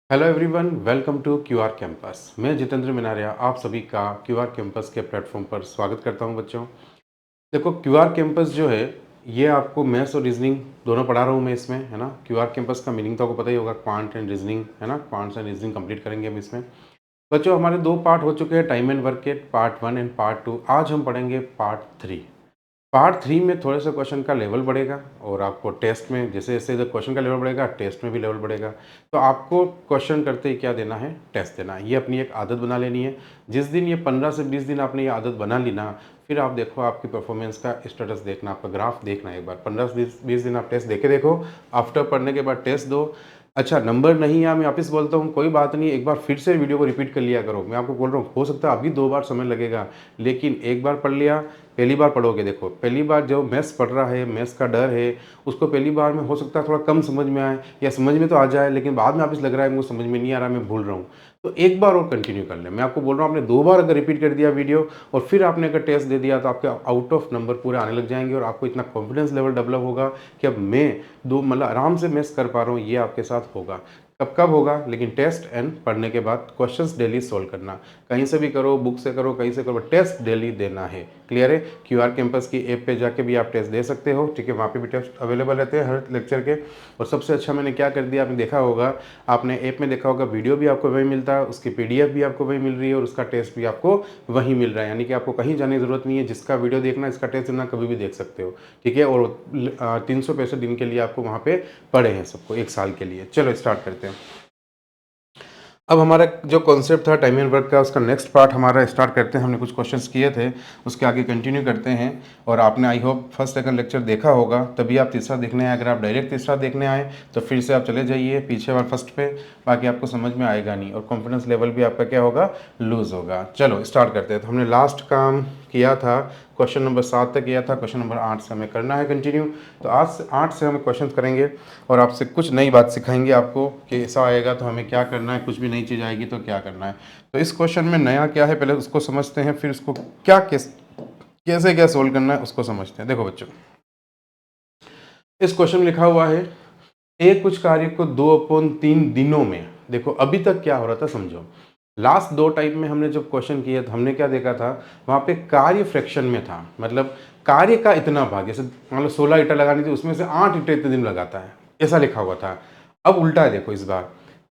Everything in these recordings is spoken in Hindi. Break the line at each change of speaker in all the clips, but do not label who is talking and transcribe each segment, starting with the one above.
Hello everyone, welcome to QR campus. मैं जितेंद्र मिनारिया आप सभी का क्यूआर कैंपस के प्लेटफॉर्म पर स्वागत करता हूं। बच्चों, देखो, क्यूआर कैंपस जो है ये आपको मैथ्स और रीजनिंग दोनों पढ़ा रहा हूं मैं इसमें, है ना। क्यूआर कैंपस का मीनिंग तो आपको पता ही होगा, क्वांट एंड रीजनिंग, है ना। क्वांट्स एंड रीजनिंग कंप्लीट करेंगे हम इसमें। बच्चों, हमारे दो पार्ट हो चुके हैं, टाइम एंड वर्क के, पार्ट 1 एंड पार्ट 2। आज हम पढ़ेंगे पार्ट 3। पार्ट 3 में थोड़े से क्वेश्चन का लेवल बढ़ेगा और आपको टेस्ट में जैसे जैसे क्वेश्चन का लेवल बढ़ेगा, टेस्ट में भी लेवल बढ़ेगा। तो आपको क्वेश्चन करते ही क्या देना है, टेस्ट देना है। ये अपनी एक आदत बना लेनी है। जिस दिन ये 15 से 20 दिन आपने ये आदत बना ली ना, फिर आप देखो आपकी परफॉर्मेंस का स्टेटस देखना, आपका ग्राफ देखना। एक बार 15 से 20 दिन आप टेस्ट देके देखो। आफ्टर पढ़ने के बाद टेस्ट दो। अच्छा, नंबर नहीं है, मैं वापस बोलता हूँ, कोई बात नहीं, एक बार फिर से वीडियो को रिपीट कर लिया करो। मैं आपको बोल रहा हूँ, हो सकता है अभी 2 बार समय लगेगा, लेकिन एक बार पढ़ लिया, पहली बार पढ़ोगे। देखो, पहली बार जो मैथ्स पढ़ रहा है, मैथ्स का डर है, उसको पहली बार में हो सकता है थोड़ा कम समझ में आए या समझ में तो आ जाए, लेकिन बाद में वापस लग रहा है मुझे समझ में नहीं आ रहा, मैं भूल रहा हूँ। तो एक बार और कंटिन्यू कर लें। मैं आपको बोल रहा हूँ, आपने 2 बार अगर रिपीट कर दिया वीडियो और फिर आपने अगर टेस्ट दे दिया, तो आपके आउट ऑफ नंबर पूरे आने लग जाएंगे और आपको इतना कॉन्फिडेंस लेवल डेवलप होगा कि अब मैं आराम से मैथ्स कर पा रहा हूँ। ये आपके साथ होगा। कब कब होगा, लेकिन टेस्ट एंड पढ़ने के बाद क्वेश्चंस डेली सोल्व करना। कहीं से भी करो, बुक से करो, कहीं से करो, टेस्ट डेली देना है। क्लियर है। क्यूआर कैंपस की ऐप पे जाके भी आप टेस्ट दे सकते हो, ठीक है। वहाँ पे भी टेस्ट अवेलेबल रहते हैं हर लेक्चर के। और सबसे अच्छा मैंने क्या कर दिया, आपने देखा होगा, आपने ऐप में देखा होगा, वीडियो भी आपको वहीं मिलता है, उसकी PDF भी आपको वहीं मिल रही है और उसका टेस्ट भी आपको वहीं मिल रहा है। यानी कि आपको कहीं जाने की ज़रूरत नहीं है। जिसका वीडियो देखना, इसका टेस्ट देना, कभी भी देख सकते हो, ठीक है। और 365 दिन के लिए आपको वहाँ पे पढ़े हैं सबको, 1 साल के लिए। चलो स्टार्ट करते हैं। अब हमारा जो कॉन्सेप्ट था टाइम एंड वर्क का, उसका नेक्स्ट पार्ट हमारा स्टार्ट करते हैं। हमने कुछ क्वेश्चंस किए थे, उसके आगे कंटिन्यू करते हैं। और आपने I hope first second lecture देखा होगा, तभी आप तीसरा देखने आए। अगर आप डायरेक्ट तीसरा देखने आए तो फिर से आप चले जाइए पीछे वाले फर्स्ट पे, बाकी आपको समझ में आएगा नहीं और कॉन्फिडेंस लेवल भी आपका क्या होगा, लूज़ होगा। चलो स्टार्ट करते हैं। तो हमने लास्ट काम किया था, क्वेश्चन नंबर 7 तक किया था, क्वेश्चन नंबर 8 से हमें करना है कंटिन्यू। तो आज से 8 से हम क्वेश्चन करेंगे और आपसे कुछ नई बात सिखाएंगे आपको कि ऐसा आएगा तो हमें क्या करना है, कुछ भी नई चीज़ आएगी तो क्या करना है। तो इस क्वेश्चन में नया क्या है, पहले उसको समझते हैं, फिर उसको कैसे क्या सोल्व करना है उसको समझते हैं। देखो बच्चों, इस क्वेश्चन में लिखा हुआ है, एक कुछ कार्य को 2/3 दिनों में। देखो अभी तक क्या हो रहा था, समझो। लास्ट 2 टाइप में हमने जब क्वेश्चन किया तो हमने क्या देखा था, वहाँ पे कार्य फ्रैक्शन में था, मतलब कार्य का इतना भाग। जैसे मान लो 16 ईंटें लगानी थी, उसमें से 8 ईंटें इतने दिन लगाता है, ऐसा लिखा हुआ था। अब उल्टा है, देखो इस बार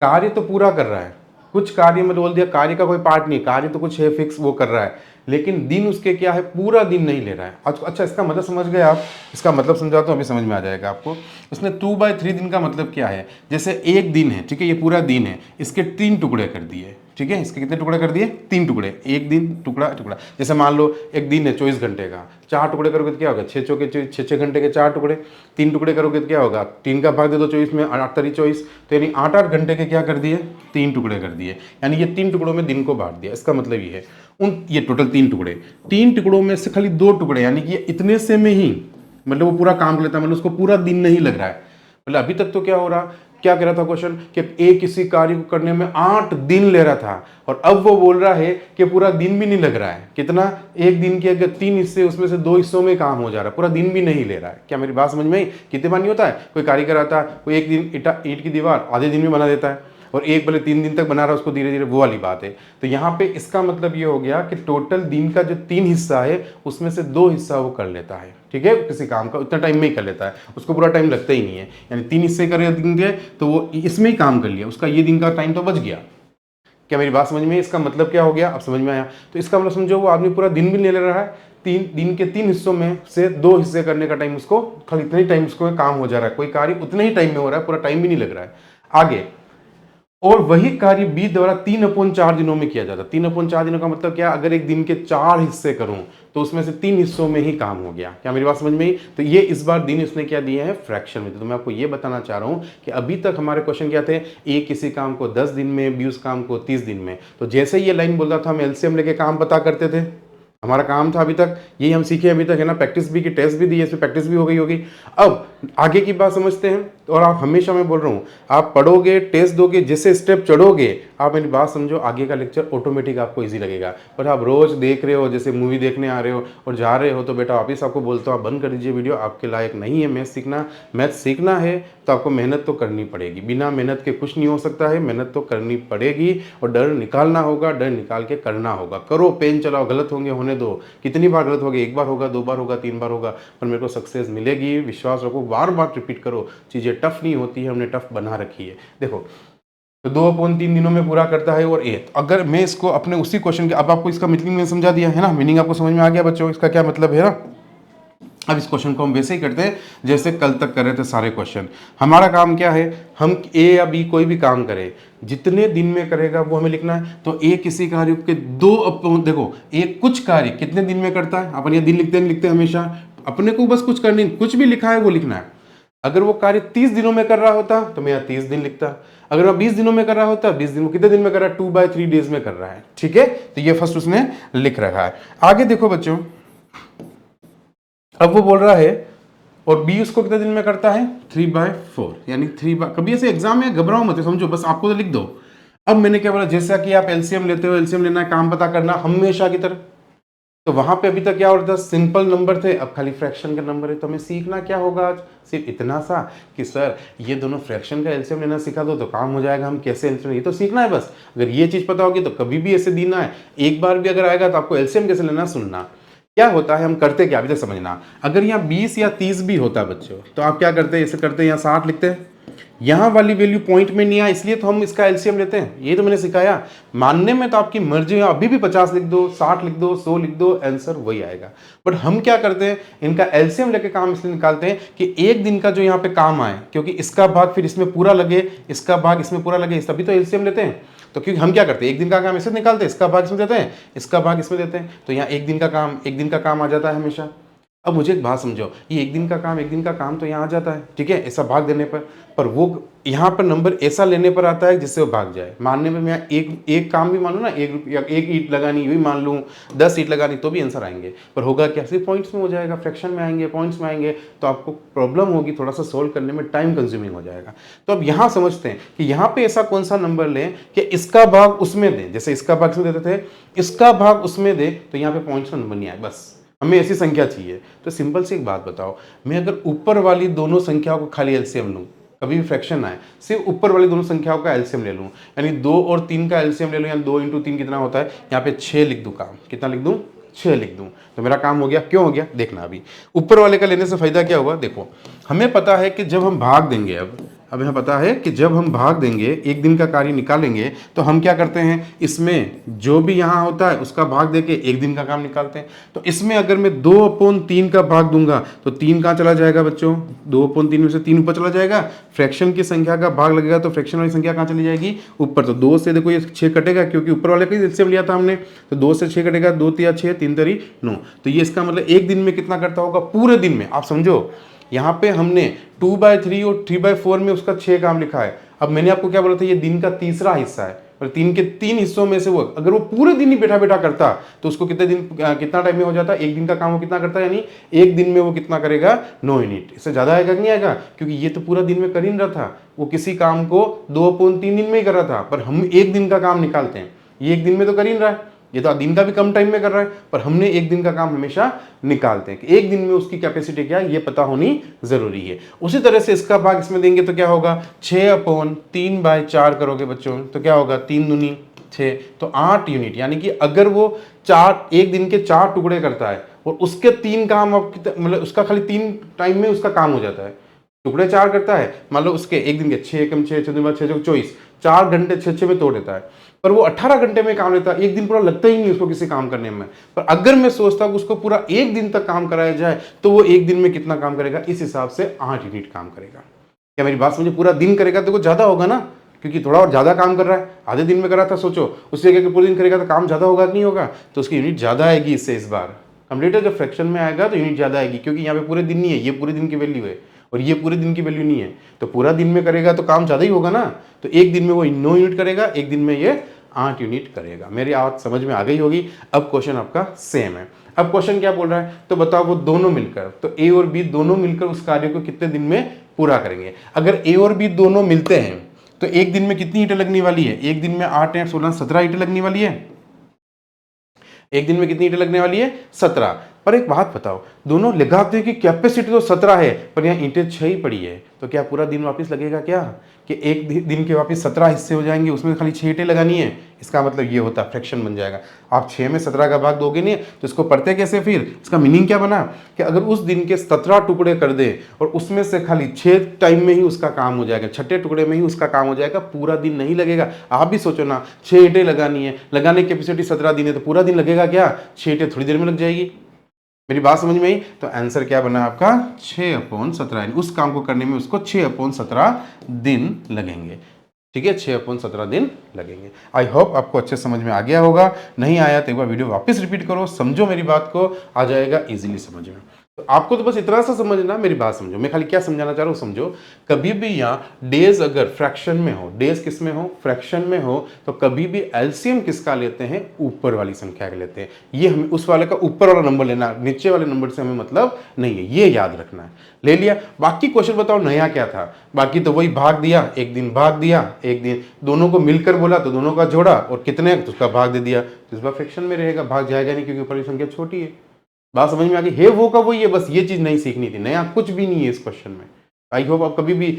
कार्य तो पूरा कर रहा है, कुछ कार्य में बोल दिया कार्य का कोई पार्ट नहीं, कार्य तो कुछ है फिक्स, वो कर रहा है, लेकिन दिन उसके क्या है, पूरा दिन नहीं ले रहा है। अच्छा, इसका मतलब समझ गए आप? इसका मतलब समझाता हूँ, अभी समझ में आ जाएगा आपको। उसने 2/3 दिन का मतलब क्या है, जैसे एक दिन है, ठीक है, ये पूरा दिन है, इसके 3 टुकड़े कर दिए, ठीक है। इसके कितने टुकड़े कर दिए, 3 टुकड़े। एक दिन टुकड़ा टुकड़ा, जैसे मान लो एक दिन है 24 घंटे का, 4 टुकड़े करोगे तो क्या होगा, 6 चौके 6 घंटे के 4 टुकड़े। 3 टुकड़े करोगे तो क्या होगा, 3 का भाग दे दो 24 में, 8 तारी 24, तो यानी 8 घंटे के क्या कर दिए, 3 टुकड़े कर दिए। यानी ये 3 टुकड़ों में दिन को बांट दिया। इसका मतलब ये है, ये टोटल 3 टुकड़े, 3 टुकड़ों में से खाली 2 टुकड़े, यानी कि इतने से में ही मतलब वो पूरा काम कर लेता है, मतलब उसको पूरा दिन नहीं लग रहा है। मतलब अभी तक तो क्या हो रहा, क्या कह रहा था क्वेश्चन कि एक किसी कार्य को करने में 8 दिन ले रहा था, और अब वो बोल रहा है कि पूरा दिन भी नहीं लग रहा है। कितना, एक दिन के अगर 3 हिस्से, उसमें से 2 हिस्सों में काम हो जा रहा है, पूरा दिन भी नहीं ले रहा है। क्या मेरी बात समझ में आई? कितने बार नहीं होता है, कोई कारीगर आता है, कोई एक दिन ईंट की दीवार आधे दिन में बना देता है, और एक भले 3 दिन तक बना रहा है, उसको धीरे धीरे, वो वाली बात है। तो यहाँ पे इसका मतलब ये हो गया कि टोटल दिन का जो 3 हिस्सा है, उसमें से 2 हिस्सा वो कर लेता है, ठीक है। किसी काम का उतना टाइम में ही कर लेता है, उसको पूरा टाइम लगता ही नहीं है। यानी 3 हिस्से कर देंगे तो वो इसमें ही काम कर लिया, उसका ये दिन का टाइम तो बच गया। क्या मेरी बात समझ में? इसका मतलब क्या हो गया, अब समझ में आया? तो इसका मतलब समझो, वो आदमी पूरा दिन भी ले रहा है, 3 दिन के 3 हिस्सों में से 2 हिस्से करने का टाइम उसको, खाली इतने ही टाइम उसको काम हो जा रहा है, कोई कार्य उतने ही टाइम में हो रहा है, पूरा टाइम भी नहीं लग रहा है। आगे, और वही कार्य बी द्वारा 3/4 दिनों में किया जाता है। 3/4 दिनों का मतलब क्या, अगर एक दिन के 4 हिस्से करूं तो उसमें से 3 हिस्सों में ही काम हो गया। क्या मेरी बात समझ में आई? तो ये इस बार दिन इसने क्या दिए हैं, फ्रैक्शन में। तो मैं आपको ये बताना चाह रहा हूं कि अभी तक हमारे क्वेश्चन क्या थे, ए किसी काम को 10 दिन में, बी उस काम को 30 दिन में। तो जैसे ये लाइन बोल रहा था, हम एलसीएम लेके काम पता करते थे, हमारा काम था अभी तक, यही हम सीखे अभी तक, है ना। प्रैक्टिस भी की, टेस्ट भी दी, इसमें प्रैक्टिस भी हो गई होगी। अब आगे की बात समझते हैं। और आप हमेशा, मैं बोल रहा हूँ, आप पढ़ोगे, टेस्ट दोगे, जैसे स्टेप चढ़ोगे, आप मेरी बात समझो, आगे का लेक्चर ऑटोमेटिक आपको इजी लगेगा। पर आप रोज देख रहे हो, जैसे मूवी देखने आ रहे हो और जा रहे हो, तो बेटा वापिस आपको बोलता हूँ, आप बंद कर दीजिए वीडियो, आपके लायक नहीं है मैथ सीखना। मैथ सीखना है तो आपको मेहनत तो करनी पड़ेगी, बिना मेहनत के कुछ नहीं हो सकता है, मेहनत तो करनी पड़ेगी और डर निकालना होगा, डर निकाल के करना होगा। करो, पेन चलाओ, गलत होंगे होने दो, कितनी बार गलत होगा, एक बार होगा, दो बार होगा, तीन बार होगा, पर मेरे को सक्सेस मिलेगी, विश्वास रखो, बार बार रिपीट करो। चीज़ें टफ नहीं होती है, हमने टफ बना रखी है। देखो, तो 2/3 दिनों में पूरा करता है और ए, अगर मैं इसको अपने उसी क्वेश्चन के, अब आपको इसका मीनिंग में समझा दिया है ना, मीनिंग आपको समझ में आ गया बच्चों, इसका क्या मतलब है ना। अब इस क्वेश्चन को हम वैसे ही करते हैं जैसे कल तक कर रहे थे सारे क्वेश्चन। हमारा काम क्या है, हम ए या बी कोई भी काम करें, जितने दिन में करेगा वो हमें लिखना है। तो ए किसी कार्य के देखो, ए कुछ कार्य कितने दिन में करता है, अपन ये दिन लिखते हैं हमेशा, अपने को बस कुछ करनी, कुछ भी लिखा है वो लिखना है। अगर वो कार्य 30 दिनों में कर रहा होता तो मैं यहाँ 30 दिन लिखता। अगर वो 20 दिनों में कर रहा होता, 20 दिन, कितने दिन में कर रहा है, 2/3 डेज में कर रहा है। ठीक है, तो ये फर्स्ट उसने लिख रखा है। आगे देखो बच्चों, अब वो बोल रहा है, और बी उसको कितने दिन में करता है, 3/4, यानी कभी ऐसे एग्जाम में घबराओ मत, समझो, बस आपको तो लिख दो। अब मैंने क्या बोला, जैसा कि आप एलसीएम लेते हो, एलसीएम लेना है, काम पता करना हमेशा की तरह, तो वहां पे अभी तक क्या होता था, सिंपल नंबर थे, अब खाली फ्रैक्शन का नंबर है। तो हमें सीखना क्या होगा आज, सिर्फ इतना सा कि सर ये दोनों फ्रैक्शन का एलसीएम लेना सिखा दो तो काम हो जाएगा, हम कैसे एलसीएम, ये तो सीखना है बस। अगर ये चीज पता होगी तो कभी भी ऐसे दिन आए, एक बार भी अगर आएगा तो आपको एलसीएम कैसे लेना सुनना। क्या होता है, हम करते क्या, अभी तक समझना। अगर यहाँ 20 या 30 भी होता बच्चों, तो आप क्या करते हैं, ऐसे करते हैं, यहाँ 60 लिखते हैं, यहाँ वाली वैल्यू पॉइंट में नहीं आया, इसलिए तो हम इसका एलसीएम लेते हैं। ये तो मैंने सिखाया, मानने में तो आपकी मर्जी है, अभी भी 50 लिख दो, 60 लिख दो, 100 लिख दो, आंसर वही आएगा। बट हम क्या करते हैं, इनका एलसीएम लेके काम इसलिए निकालते हैं कि एक दिन का जो यहाँ पे काम आए, क्योंकि इसका भाग फिर इसमें पूरा लगे, इसका भाग इसमें पूरा लगे, तभी तो एलसीएम लेते हैं। तो क्योंकि हम क्या करते हैं, एक दिन का काम ऐसे निकालते हैं, इसका भाग इसमें देते हैं, इसका भाग इसमें देते हैं, तो यहाँ एक दिन का काम आ जाता है हमेशा। अब मुझे एक बात समझो, ये एक दिन का काम तो यहाँ आ जाता है, ठीक है, ऐसा भाग देने पर वो यहाँ पर नंबर ऐसा लेने पर आता है जिससे वो भाग जाए। मानने में मैं एक काम भी मान लूँ ना, एक ईंट लगानी ये भी मान लूँ, 10 ईंट लगानी तो भी आंसर आएंगे, पर होगा क्या, सिर्फ पॉइंट्स में हो जाएगा, फ्रैक्शन में आएंगे, पॉइंट्स में आएंगे, तो आपको प्रॉब्लम होगी, थोड़ा सा सोल्व करने में टाइम कंज्यूमिंग हो जाएगा। तो अब यहाँ समझते हैं कि यहाँ पे ऐसा कौन सा नंबर लें कि इसका भाग उसमें दें, जैसे इसका भाग इसमें देते थे, इसका भाग उसमें दे, तो यहाँ पे पॉइंट्स का नंबर नहीं आए, बस हमें ऐसी संख्या चाहिए। तो सिंपल सी एक बात बताओ, मैं अगर ऊपर वाली दोनों संख्याओं को खाली एलसीएम लूं, कभी भी फ्रैक्शन आए, सिर्फ ऊपर वाली दोनों संख्याओं का एलसीएम ले लूं, यानी 2 और 3 का एलसीएम ले लूं, यानी 2 × 3 कितना होता है, यहाँ पे 6 लिख दूं, काम कितना लिख दूं, 6 लिख दूं, तो मेरा काम हो गया। क्यों हो गया, देखना। अभी ऊपर वाले का लेने से फायदा क्या हुआ, देखो, हमें पता है कि जब हम भाग देंगे, अब हमें पता है कि जब हम भाग देंगे, एक दिन का कार्य निकालेंगे, तो हम क्या करते हैं, इसमें जो भी यहाँ होता है उसका भाग देके एक दिन का काम निकालते हैं। तो इसमें अगर मैं 2/3 का भाग दूंगा तो 3 कहाँ चला जाएगा बच्चों, 2/3 में से 3 ऊपर चला जाएगा, फ्रैक्शन की संख्या का भाग लगेगा तो फ्रैक्शन वाली संख्या कहाँ चली जाएगी, ऊपर। तो 2 से देखो ये 6 कटेगा, क्योंकि ऊपर वाले का एलसीएम लिया था हमने, तो 2 से 6 कटेगा, 2 × 6 3 × 9, तो ये इसका मतलब एक दिन में कितना करता होगा, पूरे दिन में। आप समझो, यहाँ पे हमने 2/3 और 3/4 में उसका 6 काम लिखा है। अब मैंने आपको क्या बोला था, ये दिन का तीसरा हिस्सा है, और 3 के 3 हिस्सों में से वो अगर वो पूरे दिन ही बैठा बैठा करता तो उसको कितना टाइम में हो जाता, एक दिन का काम वो कितना करता है, यानी एक दिन में वो कितना करेगा, 9 यूनिट। इससे ज्यादा आएगा कि नहीं आएगा, क्योंकि ये तो पूरा दिन में कर ही नहीं रहा था, वो किसी काम को 2/3 दिन में ही कर रहा था, पर हम एक दिन का काम निकालते हैं, ये एक दिन में तो कर ही नहीं रहा है, ये तो दिन का भी कम टाइम में कर रहा है, पर हमने एक दिन का काम हमेशा निकालते हैं कि एक दिन में उसकी कैपेसिटी क्या है, ये पता होनी जरूरी है। उसी तरह से इसका भाग इसमें देंगे तो क्या होगा, 6/3/4 करोगे बच्चों तो क्या होगा, 3 दूनी 6, तो 8 यूनिट। यानी कि अगर वो एक दिन के 4 टुकड़े करता है और उसके 3 काम, मतलब उसका खाली 3 टाइम में उसका काम हो जाता है, टुकड़े 4 करता है, मान लो उसके एक दिन के 6 × 6 6 24, 4 घंटे 6 में तोड़ देता है, पर वो 18 घंटे में काम लेता है, एक दिन पूरा लगता ही नहीं उसको किसी काम करने में। पर अगर मैं सोचता हूँ उसको पूरा एक दिन तक काम कराया जाए तो वो एक दिन में कितना काम करेगा, इस हिसाब से 8 यूनिट काम करेगा। क्या मेरी बात समझे, पूरा दिन करेगा तो ज्यादा होगा ना, क्योंकि थोड़ा और ज्यादा काम कर रहा है, आधे दिन में कर रहा था, सोचो उससे क्या पूरे दिन करेगा तो काम ज्यादा होगा कि नहीं होगा, तो उसकी यूनिट ज्यादा आएगी इससे। इस बार कंप्लीट है, जब फ्रैक्शन में आएगा तो यूनिट ज्यादा आएगी, क्योंकि यहाँ पे पूरे दिन नहीं है, ये पूरे दिन की वैल्यू है और ये पूरे दिन की वैल्यू नहीं है, तो पूरा दिन में करेगा तो काम ज्यादा ही होगा ना। तो एक दिन में वो 9 यूनिट करेगा, एक दिन में ये 8 यूनिट करेगा। मेरी बात समझ में आ गई होगी। अब क्वेश्चन आपका सेम है। अब क्वेश्चन क्या बोल रहा है, तो बताओ वो दोनों मिलकर, तो ए और बी दोनों मिलकर उस कार्य को कितने दिन में पूरा करेंगे। अगर ए और बी दोनों मिलते हैं तो एक दिन में कितनी ईंटें लगने वाली है? एक दिन में 8, 8, 16, 17 ईंटें लगने वाली है। एक दिन में कितनी ईंटें लगने वाली है? 17। पर एक बात बताओ, दोनों लगाते हैं कि कैपेसिटी तो 17 है पर यहाँ ईंटें 6 ही पड़ी है, तो क्या पूरा दिन वापस लगेगा क्या? कि एक दिन के वापस 17 हिस्से हो जाएंगे, उसमें खाली 6 ईंटें लगानी है? इसका मतलब ये होता है फ्रैक्शन बन जाएगा। आप 6 में 17 का भाग दोगे नहीं तो इसको पढ़ते कैसे? फिर इसका मीनिंग क्या बना कि अगर उस दिन के 17 टुकड़े कर दे और उसमें से खाली 6 टाइम में ही उसका काम हो जाएगा, 6ठे टुकड़े में ही उसका काम हो जाएगा, पूरा दिन नहीं लगेगा। आप भी सोचो ना, 6 ईंटें लगानी है, लगाने की कैपेसिटी 17 दिन है, तो पूरा दिन लगेगा क्या? 6 ईंटें थोड़ी देर में लग जाएगी। मेरी बात समझ में आई? तो आंसर क्या बना आपका? 6/17। उस काम को करने में उसको 6/17 दिन लगेंगे। ठीक है, 6/17 दिन लगेंगे। आई होप आपको अच्छे समझ में आ गया होगा। नहीं आया तो एक बार वीडियो वापस रिपीट करो, समझो मेरी बात को, आ जाएगा इजीली समझ में। तो आपको तो बस इतना सा समझना, मेरी बात समझो, मैं खाली क्या समझाना चाह रहा हूँ समझो। कभी भी यहाँ डेज अगर फ्रैक्शन में हो, डेज किस में हो? फ्रैक्शन में हो, तो कभी भी एलसीएम किसका लेते हैं? ऊपर वाली संख्या का लेते हैं। ये हमें उस वाले का ऊपर वाला नंबर लेना, नीचे वाले नंबर से हमें मतलब नहीं है, ये याद रखना है। ले लिया। बाकी क्वेश्चन बताओ नया क्या था? बाकी तो वही भाग दिया, एक दिन भाग दिया, एक दिन दोनों को मिलकर बोला तो दोनों का जोड़ा और कितने तो उसका भाग दे दिया, तो इस बार फ्रैक्शन में रहेगा, भाग जाएगा नहीं क्योंकि ऊपर की संख्या छोटी है। बात समझ में आ गई है? वो का वही है, बस ये चीज नहीं सीखनी थी, नया कुछ भी नहीं है इस क्वेश्चन में। आई होप आप कभी भी